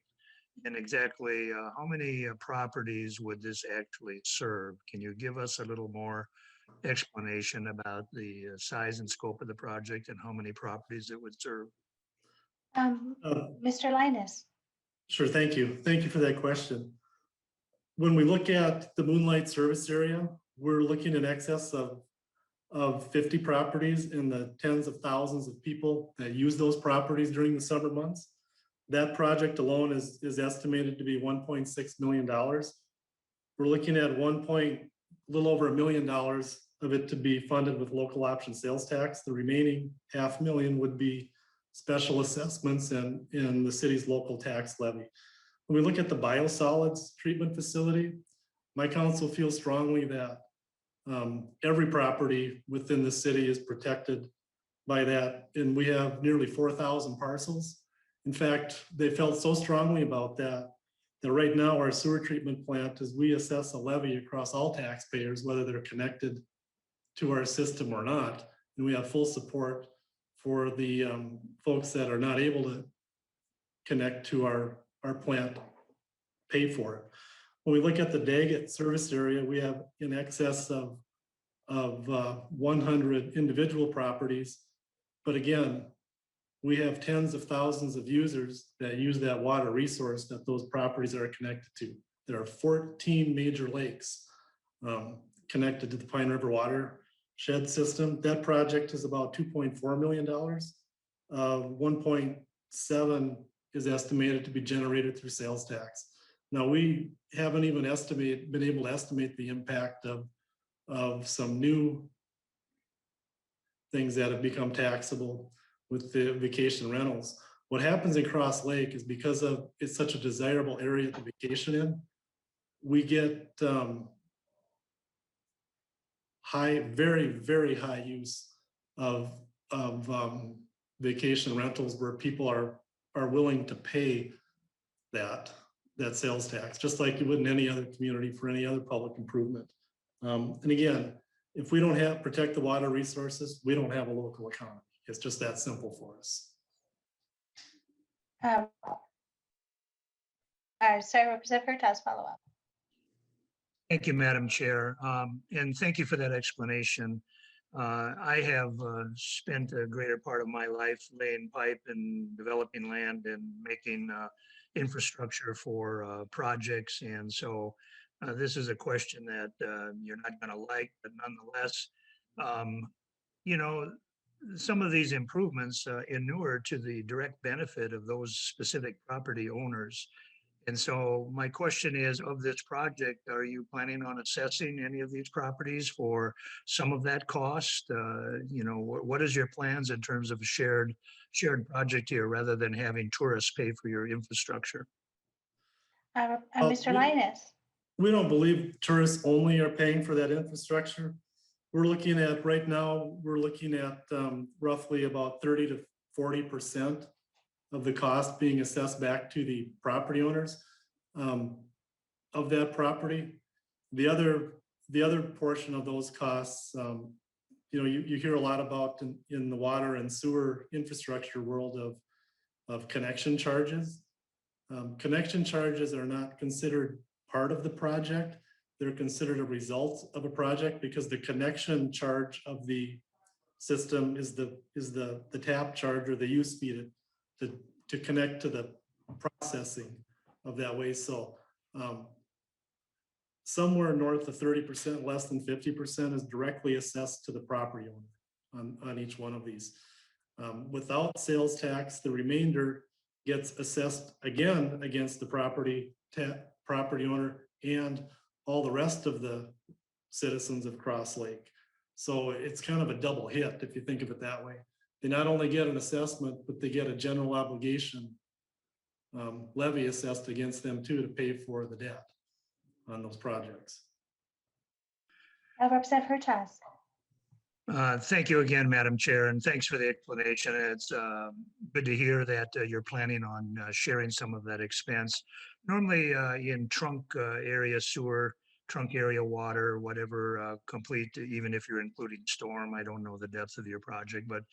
and exactly how many properties would this actually serve? Can you give us a little more explanation about the size and scope of the project and how many properties it would serve? Mr. Linus. Sure, thank you. Thank you for that question. When we look at the Moonlight Service Area, we're looking in excess of 50 properties and the tens of thousands of people that use those properties during the summer months. That project alone is estimated to be $1.6 million. We're looking at a little over $1 million of it to be funded with local option sales tax. The remaining $500,000 would be special assessments and the city's local tax levy. When we look at the biosolids treatment facility, my council feels strongly that every property within the city is protected by that, and we have nearly 4,000 parcels. In fact, they felt so strongly about that right now our sewer treatment plant is we assess a levy across all taxpayers, whether they're connected to our system or not. And we have full support for the folks that are not able to connect to our plant, pay for it. When we look at the Daggett service area, we have in excess of 100 individual properties. But again, we have tens of thousands of users that use that water resource that those properties are connected to. There are 14 major lakes connected to the Pine River watershed system. That project is about $2.4 million. 1.7 is estimated to be generated through sales tax. Now, we haven't even been able to estimate the impact of some new things that have become taxable with the vacation rentals. What happens in Crosslake is because of it's such a desirable area to vacation in, we get very, very high use of vacation rentals where people are willing to pay that sales tax, just like you would in any other community for any other public improvement. And again, if we don't protect the water resources, we don't have a local economy. It's just that simple for us. Sorry, Representative Hurtas, follow up. Thank you, Madam Chair, and thank you for that explanation. I have spent a greater part of my life laying pipe and developing land and making infrastructure for projects. And so this is a question that you're not going to like, but nonetheless, you know, some of these improvements inure to the direct benefit of those specific property owners. And so my question is, of this project, are you planning on assessing any of these properties for some of that cost? You know, what is your plans in terms of a shared project here rather than having tourists pay for your infrastructure? Mr. Linus. We don't believe tourists only are paying for that infrastructure. We're looking at right now, roughly about 30 to 40% of the cost being assessed back to the property owners of that property. The other portion of those costs, you know, you hear a lot about in the water and sewer infrastructure world of connection charges. Connection charges are not considered part of the project. They're considered a result of a project because the connection charge of the system is the tap charge or the use fee to connect to the processing of that waste. So somewhere north of 30%, less than 50% is directly assessed to the property owner on each one of these. Without sales tax, the remainder gets assessed again against the property owner and all the rest of the citizens of Crosslake. So it's kind of a double hit if you think of it that way. They not only get an assessment, but they get a general obligation levy assessed against them too to pay for the debt on those projects. Representative Hurtas. Thank you again, Madam Chair, and thanks for the explanation. It's good to hear that you're planning on sharing some of that expense. Normally in trunk area sewer, trunk area water, whatever complete, even if you're including storm, I don't know the depth of your project, but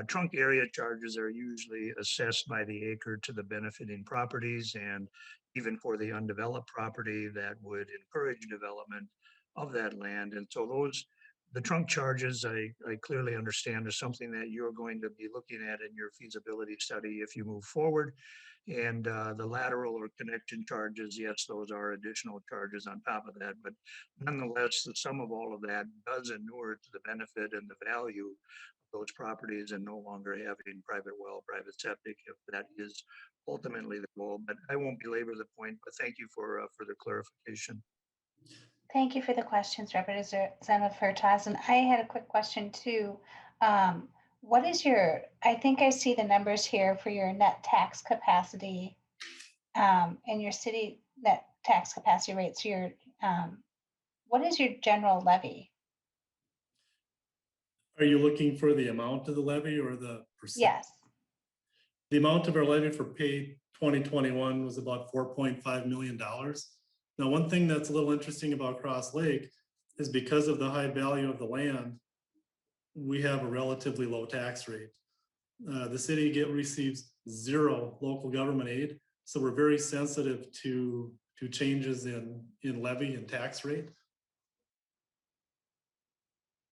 trunk area charges are usually assessed by the acre to the benefiting properties, and even for the undeveloped property that would encourage development of that land. And so the trunk charges, I clearly understand, is something that you're going to be looking at in your feasibility study if you move forward. And the lateral or connection charges, yes, those are additional charges on top of that. But nonetheless, the sum of all of that does inure to the benefit and the value of those properties and no longer having private well, private septic, if that is ultimately the goal. But I won't belabor the point, but thank you for the clarification. Thank you for the questions, Representative Hurtas. And I had a quick question too. What is I think I see the numbers here for your net tax capacity and your city net tax capacity rates. What is your general levy? Are you looking for the amount of the levy or the percent? Yes. The amount of our levy for pay 2021 was about $4.5 million. Now, one thing that's a little interesting about Crosslake is because of the high value of the land, we have a relatively low tax rate. The city receives zero local government aid, so we're very sensitive to changes in levy and tax rate.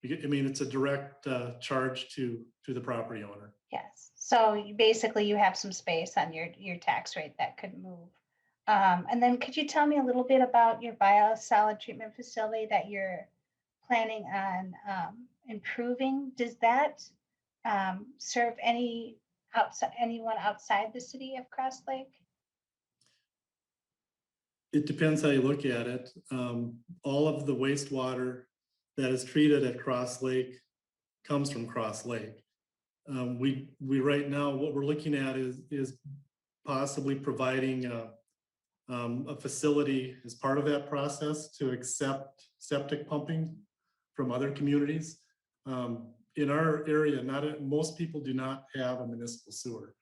I mean, it's a direct charge to the property owner. Yes. So basically you have some space on your tax rate that could move. And then could you tell me a little bit about your biosolid treatment facility that you're planning on improving? Does that serve anyone outside the city of Crosslake? It depends how you look at it. All of the wastewater that is treated at Crosslake comes from Crosslake. We right now, what we're looking at is possibly providing a facility as part of that process to accept septic pumping from other communities. In our area, most people do not have a municipal sewer.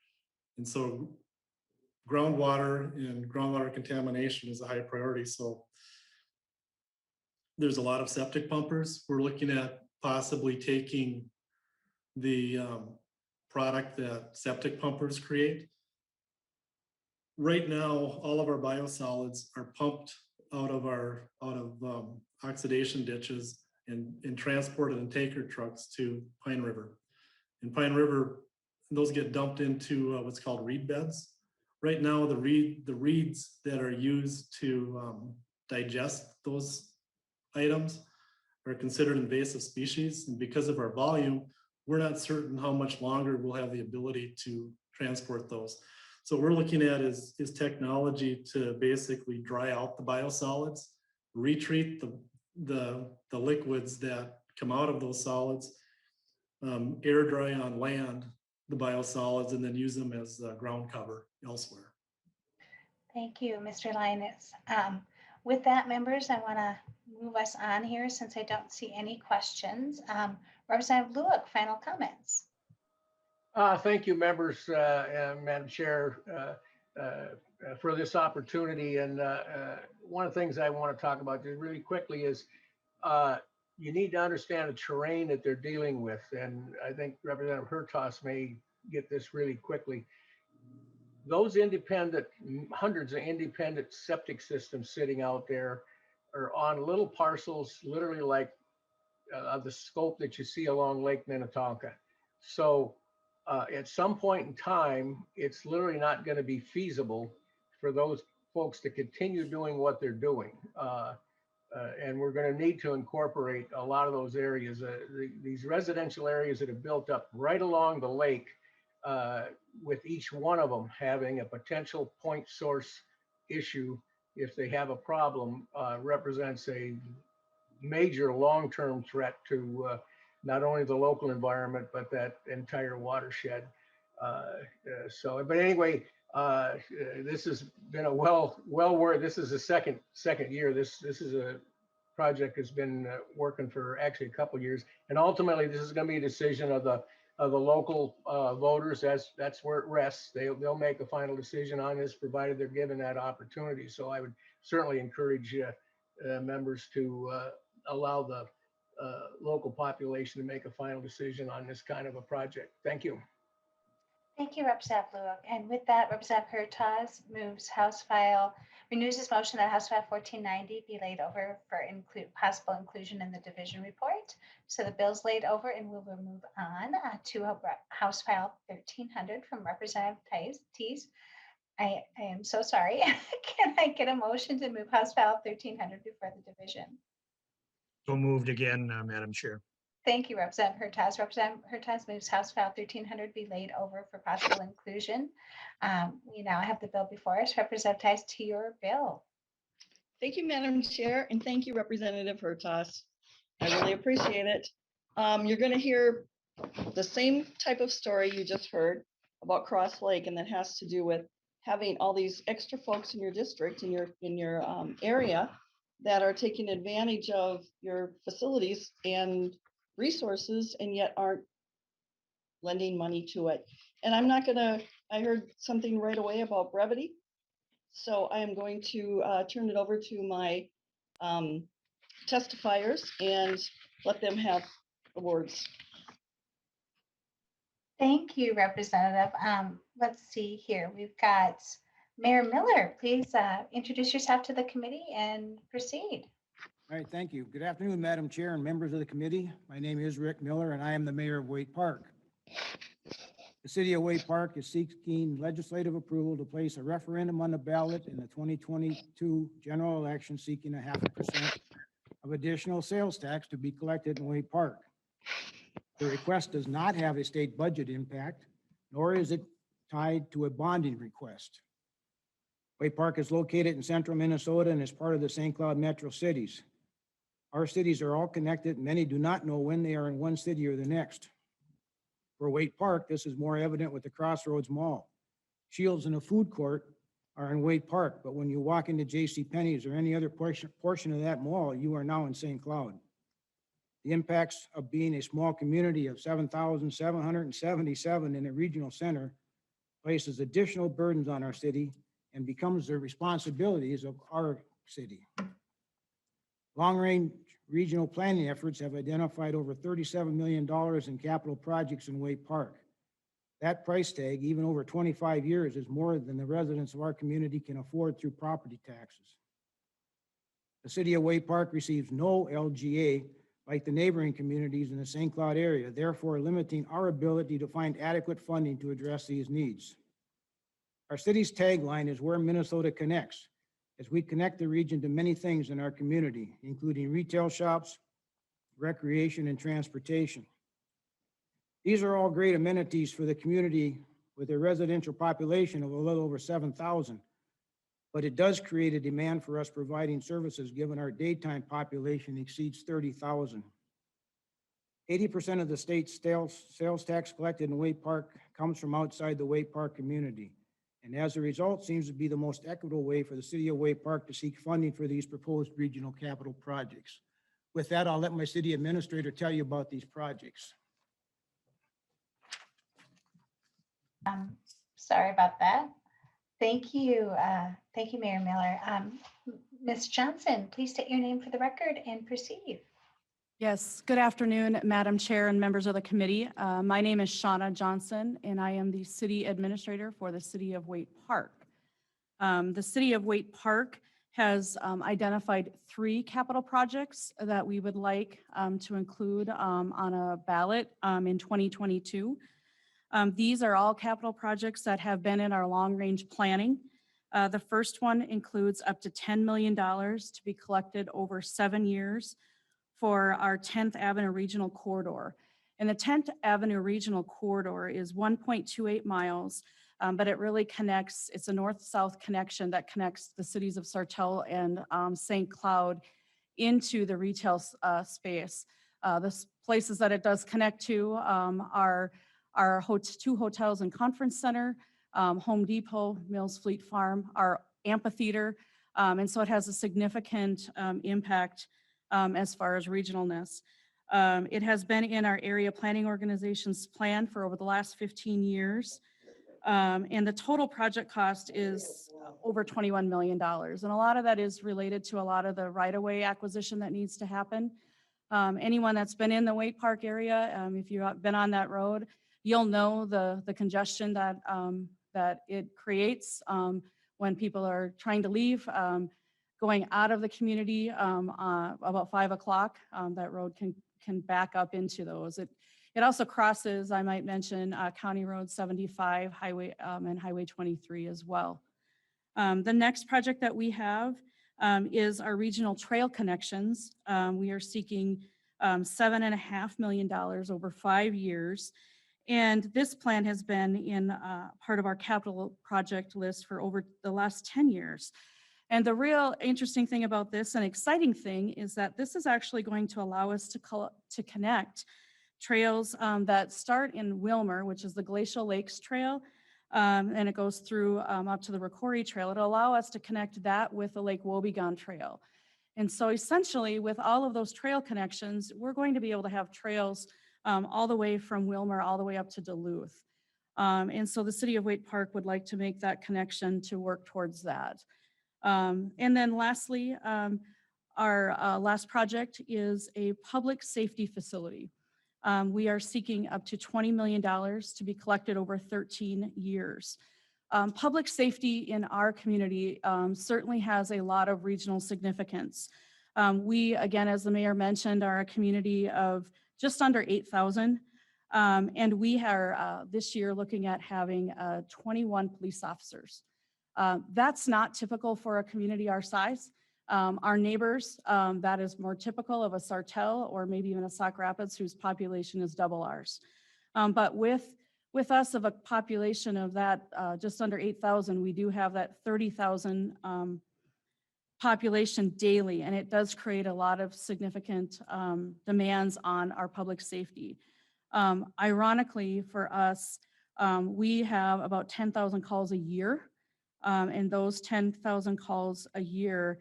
And so groundwater and groundwater contamination is a high priority. So there's a lot of septic pumpers. We're looking at possibly taking the product that septic pumpers create. Right now, all of our biosolids are pumped out of oxidation ditches and transported in tanker trucks to Pine River. In Pine River, those get dumped into what's called reed beds. Right now, the reeds that are used to digest those items are considered invasive species. And because of our volume, we're not certain how much longer we'll have the ability to transport those. So what we're looking at is technology to basically dry out the biosolids, retreat the liquids that come out of those solids, air dry on land the biosolids, and then use them as ground cover elsewhere. Thank you, Mr. Linus. With that, members, I want to move us on here since I don't see any questions. Representative Lueck, final comments. Thank you, members, Madam Chair, for this opportunity. And one of the things I want to talk about just really quickly is you need to understand the terrain that they're dealing with. And I think Representative Hertas may get this really quickly. Those hundreds of independent septic systems sitting out there are on little parcels, literally like of the scope that you see along Lake Minnetonka. So at some point in time, it's literally not going to be feasible for those folks to continue doing what they're doing. And we're going to need to incorporate a lot of those areas. These residential areas that have built up right along the lake, with each one of them having a potential point source issue, if they have a problem, represents a major long-term threat to not only the local environment, but that entire watershed. But anyway, this has been a this is the second year. This is a project that's been working for actually a couple of years, and ultimately this is going to be a decision of the local voters. That's where it rests. They'll make a final decision on this, provided they're given that opportunity. So I would certainly encourage members to allow the local population to make a final decision on this kind of a project. Thank you. Thank you, Representative Lueck. And with that, Representative Hertas renews his motion that House File 1490 be laid over for possible inclusion in the division report. So the bill's laid over, and we will move on to House File 1300 from Representative Theis. I am so sorry. Can I get a motion to move House File 1300 before the division? So moved again, Madam Chair. Thank you, Representative Hertas. Representative Hertas moves House File 1300 be laid over for possible inclusion. We now have the bill before us. Representative Theis, to your bill. Thank you, Madam Chair, and thank you, Representative Hertas. I really appreciate it. You're going to hear the same type of story you just heard about Crosslake, and that has to do with having all these extra folks in your district, in your area, that are taking advantage of your facilities and resources and yet aren't lending money to it. And I heard something right away about brevity. So I am going to turn it over to my testifiers and let them have the words. Thank you, Representative. Let's see here. We've got Mayor Miller. Please introduce yourself to the committee and proceed. All right, thank you. Good afternoon, Madam Chair and members of the committee. My name is Rick Miller and I am the mayor of Waite Park. The city of Waite Park is seeking legislative approval to place a referendum on the ballot in the 2022 general election, seeking 0.5% of additional sales tax to be collected in Waite Park. The request does not have a state budget impact, nor is it tied to a bonding request. Waite Park is located in central Minnesota and is part of the St. Cloud metro cities. Our cities are all connected. Many do not know when they are in one city or the next. For Waite Park, this is more evident with the Crossroads Mall. Shields and a food court are in Waite Park, but when you walk into JCPenney's or any other portion of that mall, you are now in St. Cloud. The impacts of being a small community of 7,777 in a regional center places additional burdens on our city and becomes the responsibilities of our city. Long-range regional planning efforts have identified over $37 million in capital projects in Waite Park. That price tag, even over 25 years, is more than the residents of our community can afford through property taxes. The city of Waite Park receives no LGA like the neighboring communities in the St. Cloud area, therefore limiting our ability to find adequate funding to address these needs. Our city's tagline is "Where Minnesota Connects," as we connect the region to many things in our community, including retail shops, recreation, and transportation. These are all great amenities for the community with a residential population of a little over 7,000, but it does create a demand for us providing services given our daytime population exceeds 30,000. 80% of the state's sales tax collected in Waite Park comes from outside the Waite Park community, and as a result seems to be the most equitable way for the city of Waite Park to seek funding for these proposed regional capital projects. With that, I'll let my city administrator tell you about these projects. Sorry about that. Thank you, Mayor Miller. Ms. Johnson, please state your name for the record and proceed. Yes, good afternoon, Madam Chair and members of the committee. My name is Shauna Johnson, and I am the city administrator for the city of Waite Park. The city of Waite Park has identified 3 capital projects that we would like to include on a ballot in 2022. These are all capital projects that have been in our long-range planning. The first one includes up to $10 million to be collected over 7 years for our 10th Avenue Regional Corridor. And the 10th Avenue Regional Corridor is 1.28 miles, but it really connects, it's a north-south connection that connects the cities of Sartell and St. Cloud into the retail space. The places that it does connect to are our 2 hotels and conference center, Home Depot, Mills Fleet Farm, our amphitheater. And so it has a significant impact as far as regionalness. It has been in our area planning organization's plan for over the last 15 years. And the total project cost is over $21 million. And a lot of that is related to a lot of the right-of-way acquisition that needs to happen. Anyone that's been in the Waite Park area, if you've been on that road, you'll know the congestion that it creates when people are trying to leave, going out of the community about 5 o'clock. That road can back up into those. It also crosses, I might mention, County Road 75, Highway and Highway 23 as well. The next project that we have is our regional trail connections. We are seeking $7.5 million over 5 years. And this plan has been in part of our capital project list for over the last 10 years. And the real interesting thing about this and exciting thing is that this is actually going to allow us to connect trails that start in Wilmer, which is the Glacial Lakes Trail, and it goes through up to the Rocori Trail. It'll allow us to connect that with the Lake Wobegon Trail. And so essentially, with all of those trail connections, we're going to be able to have trails all the way from Wilmer all the way up to Duluth. And so the city of Waite Park would like to make that connection to work towards that. And then lastly, our last project is a public safety facility. We are seeking up to $20 million to be collected over 13 years. Public safety in our community certainly has a lot of regional significance. We, again, as the mayor mentioned, are a community of just under 8,000. And we are this year looking at having 21 police officers. That's not typical for a community our size. Our neighbors, that is more typical of a Sartell or maybe even a Sauk Rapids, whose population is double ours. But with us of a population of that just under 8,000, we do have that 30,000 population daily, and it does create a lot of significant demands on our public safety. Ironically for us, we have about 10,000 calls a year, and those 10,000 calls a year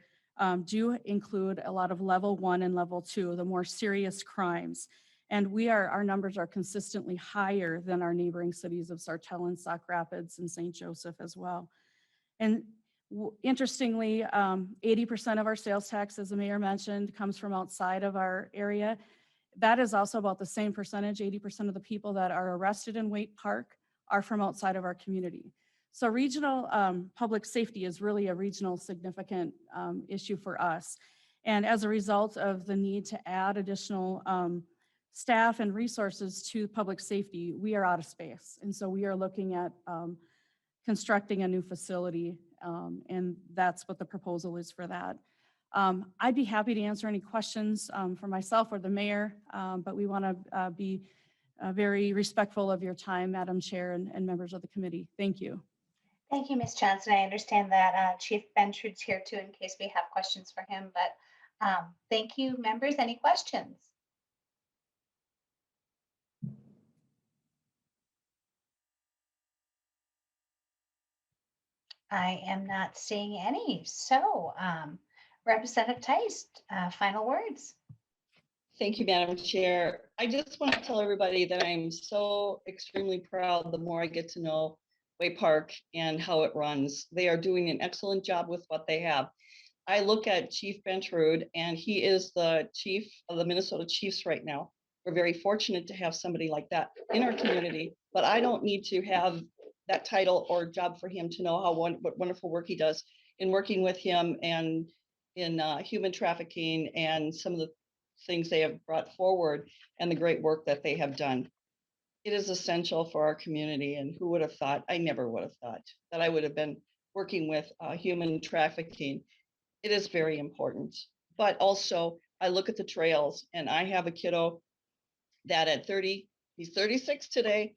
do include a lot of level 1 and level 2, the more serious crimes. And our numbers are consistently higher than our neighboring cities of Sartell and Sauk Rapids and St. Joseph as well. And interestingly, 80% of our sales tax, as the mayor mentioned, comes from outside of our area. That is also about the same percentage. 80% of the people that are arrested in Waite Park are from outside of our community. So regional public safety is really a regional significant issue for us. And as a result of the need to add additional staff and resources to public safety, we are out of space. And so we are looking at constructing a new facility, and that's what the proposal is for that. I'd be happy to answer any questions for myself or the mayor, but we want to be very respectful of your time, Madam Chair and members of the committee. Thank you. Thank you, Ms. Johnson. I understand that Chief Benchard's here too in case we have questions for him, but thank you, members. Any questions? I am not seeing any. So Representative Theis, final words. Thank you, Madam Chair. I just want to tell everybody that I'm so extremely proud the more I get to know Waite Park and how it runs. They are doing an excellent job with what they have. I look at Chief Benchard, and he is the chief of the Minnesota Chiefs right now. We're very fortunate to have somebody like that in our community, but I don't need to have that title or job for him to know what wonderful work he does in working with him and in human trafficking and some of the things they have brought forward and the great work that they have done. It is essential for our community, and who would have thought, I never would have thought that I would have been working with human trafficking. It is very important. But also, I look at the trails, and I have a kiddo that at 30, he's 36 today,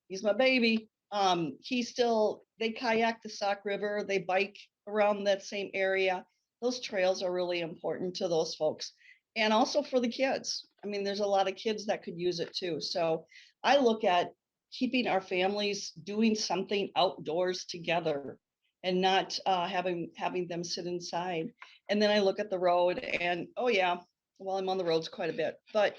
he's my baby. They kayak the Sauk River, they bike around that same area. Those trails are really important to those folks. And also for the kids. I mean, there's a lot of kids that could use it too. So I look at keeping our families doing something outdoors together and not having them sit inside. And then I look at the road and, oh yeah, well, I'm on the roads quite a bit, but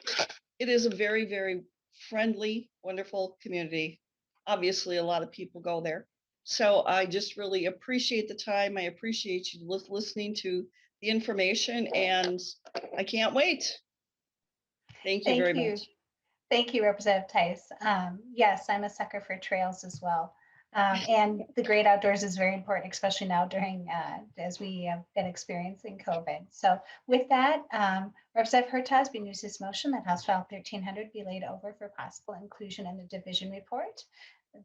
it is a very, very friendly, wonderful community. Obviously, a lot of people go there. So I just really appreciate the time. I appreciate you listening to the information, and I can't wait. Thank you very much. Thank you, Representative Theis. Yes, I'm a sucker for trails as well. And the great outdoors is very important, especially now during, as we have been experiencing COVID. So with that, Representative Hertaus renews his motion that House File 1300 be laid over for possible inclusion in the division report.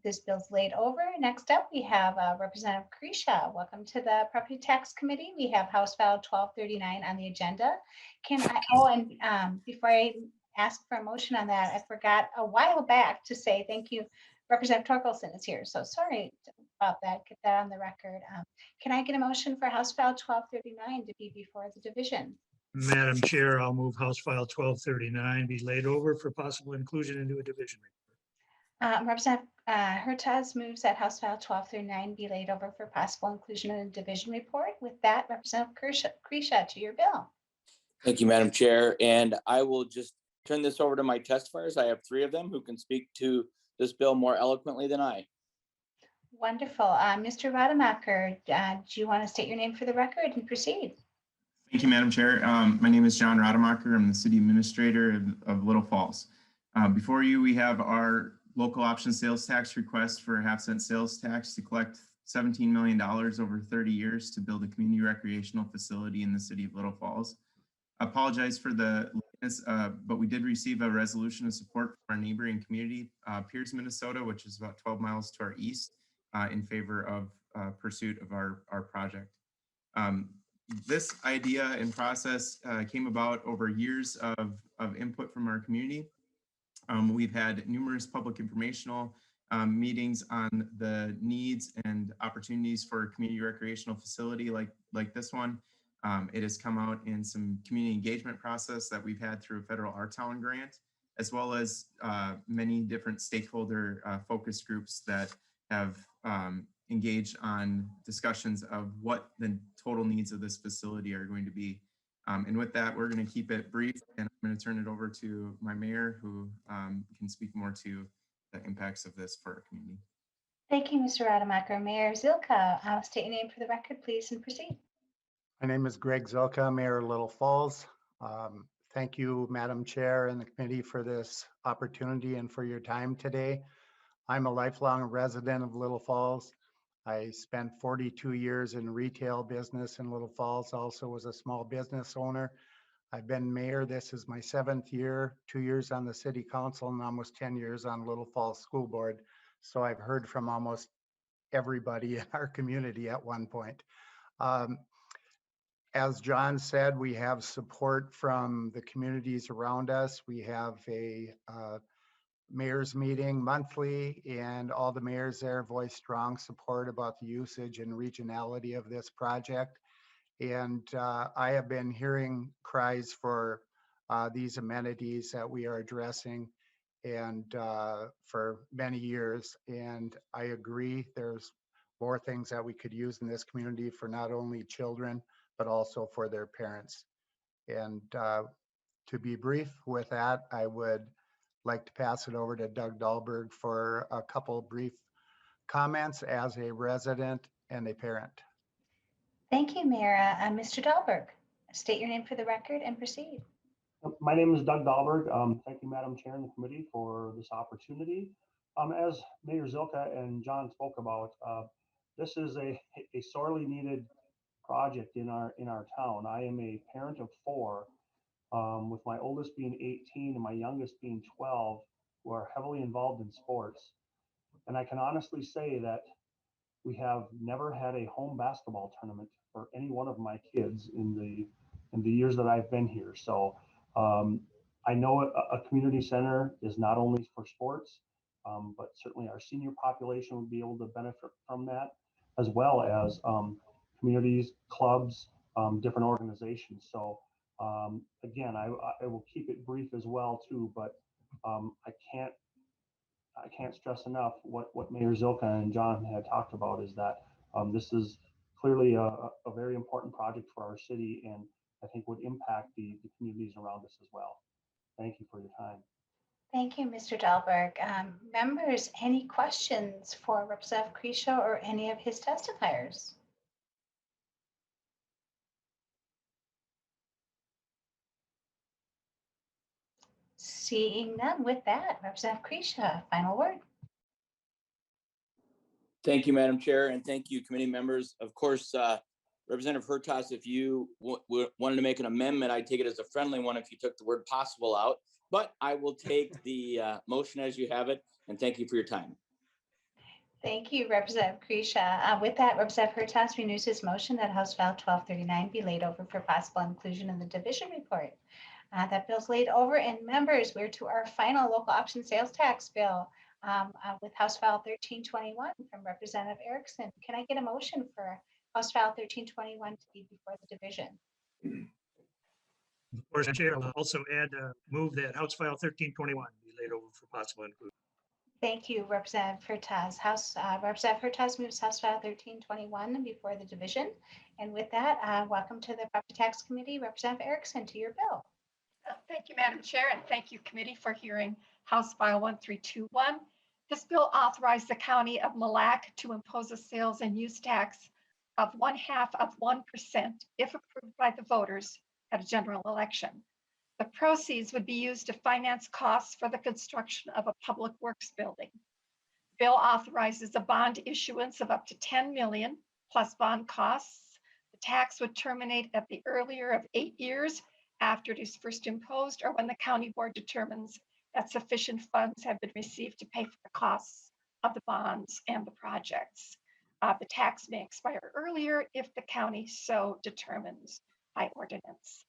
This bill's laid over. Next up, we have Representative Kresha. Welcome to the Property Tax Committee. We have House File 1239 on the agenda. Before I ask for a motion on that, I forgot a while back to say thank you. Representative Torkelson is here, so sorry about that. Get that on the record. Can I get a motion for House File 1239 to be before the division? Madam Chair, I'll move House File 1239 be laid over for possible inclusion into a division report. Representative Hertaz moves that House File 1239 be laid over for possible inclusion in the division report. With that, Representative Kresha, to your bill. Thank you, Madam Chair. And I will just turn this over to my testifiers. I have 3 of them who can speak to this bill more eloquently than I. Wonderful. Mr. Rademacher, do you want to state your name for the record and proceed? Thank you, Madam Chair. My name is John Rademacher. I'm the City Administrator of Little Falls. Before you, we have our local option sales tax request for a half-cent sales tax to collect $17 million over 30 years to build a community recreational facility in the city of Little Falls. I apologize for the lateness, but we did receive a resolution of support from our neighboring community, Pierce, Minnesota, which is about 12 miles to our east, in favor of pursuit of our project. This idea and process came about over years of input from our community. We've had numerous public informational meetings on the needs and opportunities for a community recreational facility like this one. It has come out in some community engagement process that we've had through a federal Our Town grant, as well as many different stakeholder focus groups that have engaged on discussions of what the total needs of this facility are going to be. And with that, we're going to keep it brief, and I'm going to turn it over to my mayor, who can speak more to the impacts of this for our community. Thank you, Mr. Rademacher. Mayor Zilka, state your name for the record, please, and proceed. My name is Greg Zilka, Mayor of Little Falls. Thank you, Madam Chair and the committee, for this opportunity and for your time today. I'm a lifelong resident of Little Falls. I spent 42 years in retail business in Little Falls, also was a small business owner. I've been mayor. This is my 7th year, 2 years on the city council and almost 10 years on Little Falls School Board. So I've heard from almost everybody in our community at one point. As John said, we have support from the communities around us. We have a mayor's meeting monthly, and all the mayors there voice strong support about the usage and regionality of this project. And I have been hearing cries for these amenities that we are addressing and for many years. And I agree, there's more things that we could use in this community for not only children, but also for their parents. And to be brief with that, I would like to pass it over to Doug Dahlberg for a couple brief comments as a resident and a parent. Thank you, Mayor. Mr. Dahlberg, state your name for the record and proceed. My name is Doug Dahlberg. Thank you, Madam Chair and the committee, for this opportunity. As Mayor Zilka and John spoke about, this is a sorely needed project in our town. I am a parent of 4, with my oldest being 18 and my youngest being 12, who are heavily involved in sports. And I can honestly say that we have never had a home basketball tournament for any one of my kids in the years that I've been here. So I know a community center is not only for sports, but certainly our senior population would be able to benefit from that, as well as communities, clubs, different organizations. So again, I will keep it brief as well too, but I can't stress enough what Mayor Zilka and John had talked about is that this is clearly a very important project for our city, and I think would impact the communities around us as well. Thank you for your time. Thank you, Mr. Dahlberg. Members, any questions for Representative Kresha or any of his testifiers? Seeing none, with that, Representative Kresha, final word. Thank you, Madam Chair, and thank you, committee members. Of course, Representative Hertaz, if you wanted to make an amendment, I'd take it as a friendly one if you took the word possible out, but I will take the motion as you have it, and thank you for your time. Thank you, Representative Kresha. With that, Representative Hertaz renews his motion that House File 1239 be laid over for possible inclusion in the division report. That bill's laid over, and members, we're to our final local option sales tax bill with House File 1321 from Representative Erickson. Can I get a motion for House File 1321 to be before the division? Of course, Chair, I'll also add move that House File 1321 be laid over for possible inclusion. Thank you, Representative Hurtas. Representative Hurtas moves House File 1321 before the division. And with that, welcome to the Property Tax Committee. Representative Erickson, to your bill. Thank you, Madam Chair, and thank you, committee, for hearing House File 1321. This bill authorized the County of Mille Lacs to impose a sales and use tax of 0.5% if approved by the voters at a general election. The proceeds would be used to finance costs for the construction of a public works building. The bill authorizes a bond issuance of up to $10 million plus bond costs. The tax would terminate at the earlier of 8 years after it is first imposed, or when the county board determines that sufficient funds have been received to pay for the costs of the bonds and the projects. The tax may expire earlier if the county so determines by ordinance.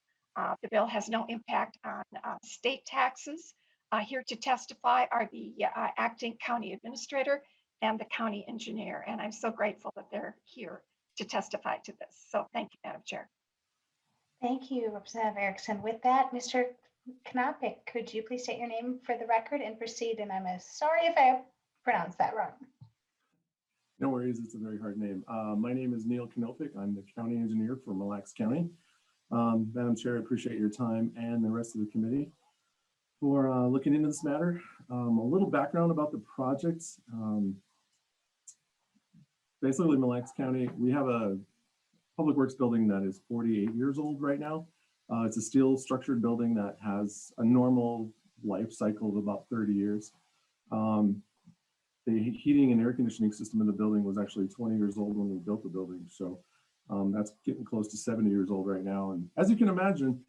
The bill has no impact on state taxes. Here to testify are the acting county administrator and the county engineer, and I'm so grateful that they're here to testify to this. So thank you, Madam Chair. Thank you, Representative Erickson. With that, Mr. Knopick, could you please state your name for the record and proceed? And I'm sorry if I pronounced that wrong. No worries, it's a very hard name. My name is Neil Knopick. I'm the county engineer for Mille Lacs County. Madam Chair, I appreciate your time and the rest of the committee for looking into this matter. A little background about the project. Basically, Mille Lacs County, we have a public works building that is 48 years old right now. It's a steel structured building that has a normal life cycle of about 30 years. The heating and air conditioning system in the building was actually 20 years old when we built the building. So that's getting close to 70 years old right now. And as you can imagine,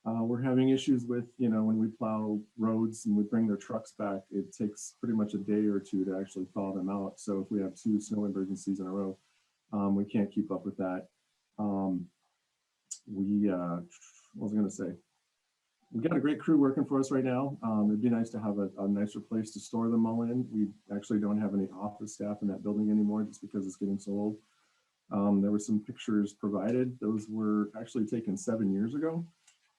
we're having issues with, when we plow roads and we bring their trucks back, it takes pretty much a day or two to actually thaw them out. So if we have 2 snow emergencies in a row, we can't keep up with that. What was I going to say? We got a great crew working for us right now. It'd be nice to have a nicer place to store them all in. We actually don't have any office staff in that building anymore just because it's getting so old. There were some pictures provided. Those were actually taken 7 years ago.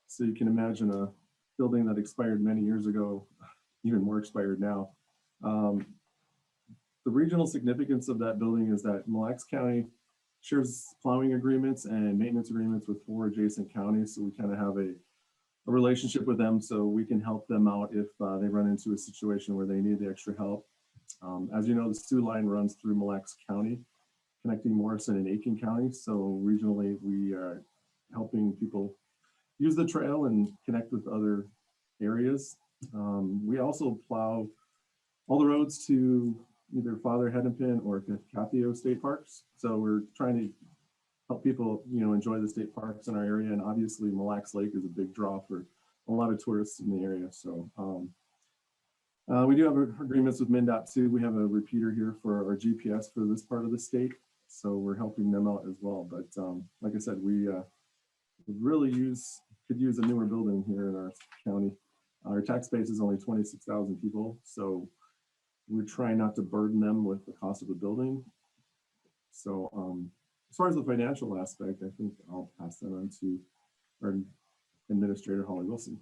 So you can imagine a building that expired many years ago, even more expired now. The regional significance of that building is that Mille Lacs County shares plowing agreements and maintenance agreements with 4 adjacent counties. So we kind of have a relationship with them so we can help them out if they run into a situation where they need the extra help. As you know, the Sioux line runs through Mille Lacs County, connecting Morrison and Aiken County. So regionally, we are helping people use the trail and connect with other areas. We also plow all the roads to either Father Hennepin or Cathio state parks. So we're trying to help people, enjoy the state parks in our area. And obviously Mille Lacs Lake is a big draw for a lot of tourists in the area. So we do have agreements with MnDOT too. We have a repeater here for our GPS for this part of the state. So we're helping them out as well. But like I said, we really could use a newer building here in our county. Our tax base is only 26,000 people. So we're trying not to burden them with the cost of the building. So as far as the financial aspect, I think I'll pass that on to our Administrator Holly Wilson.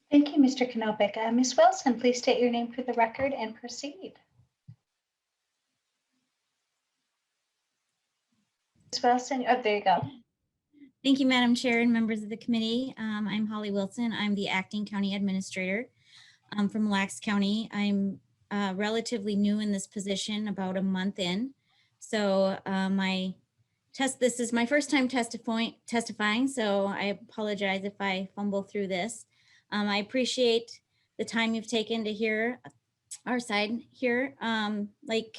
Thank you, Mr. Knopick. Ms. Wilson, please state your name for the record and proceed. Ms. Wilson, oh, there you go. Thank you, Madam Chair and members of the committee. I'm Holly Wilson. I'm the acting county administrator from Mille Lacs County. I'm relatively new in this position, about a month in. So this is my first time testifying, so I apologize if I fumble through this. I appreciate the time you've taken to hear our side here. Like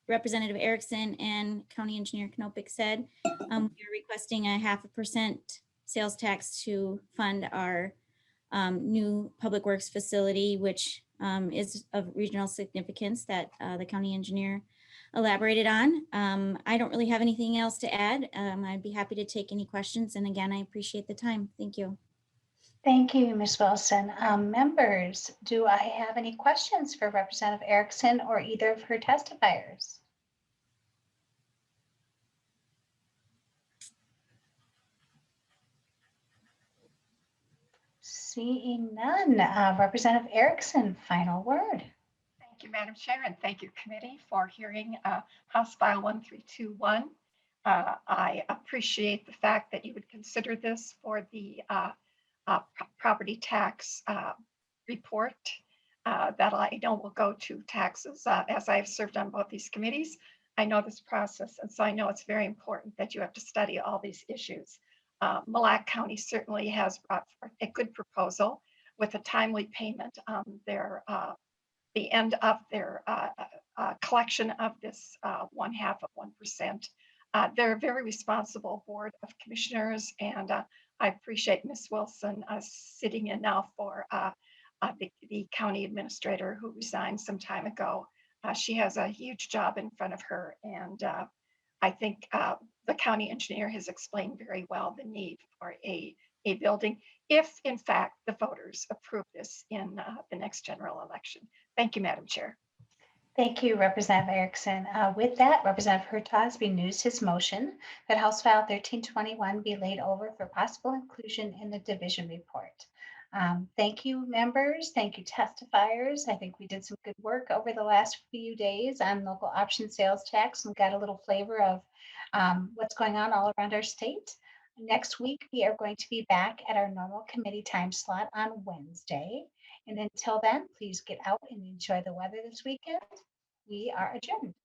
Representative Erickson and County Engineer Knopick said, we are requesting a 0.5% sales tax to fund our new public works facility, which is of regional significance that the county engineer elaborated on. I don't really have anything else to add. I'd be happy to take any questions. And again, I appreciate the time. Thank you. Thank you, Ms. Wilson. Members, do I have any questions for Representative Erickson or either of her testifiers? Seeing none, Representative Erickson, final word. Thank you, Madam Chair, and thank you, committee, for hearing House File 1321. I appreciate the fact that you would consider this for the property tax report that I know will go to taxes. As I've served on both these committees, I know this process, and so I know it's very important that you have to study all these issues. Mille Lacs County certainly has brought forth a good proposal with a timely payment on their the end of their collection of this 0.5%. They're a very responsible board of commissioners, and I appreciate Ms. Wilson sitting in now for the county administrator who resigned some time ago. She has a huge job in front of her, and I think the county engineer has explained very well the need for a building if, in fact, the voters approve this in the next general election. Thank you, Madam Chair. Thank you, Representative Erickson. With that, Representative Hertaus renews his motion that House File 1321 be laid over for possible inclusion in the division report. Thank you, members. Thank you, testifiers. I think we did some good work over the last few days on local option sales tax and got a little flavor of what's going on all around our state. Next week, we are going to be back at our normal committee time slot on Wednesday. And until then, please get out and enjoy the weather this weekend. We are adjourned.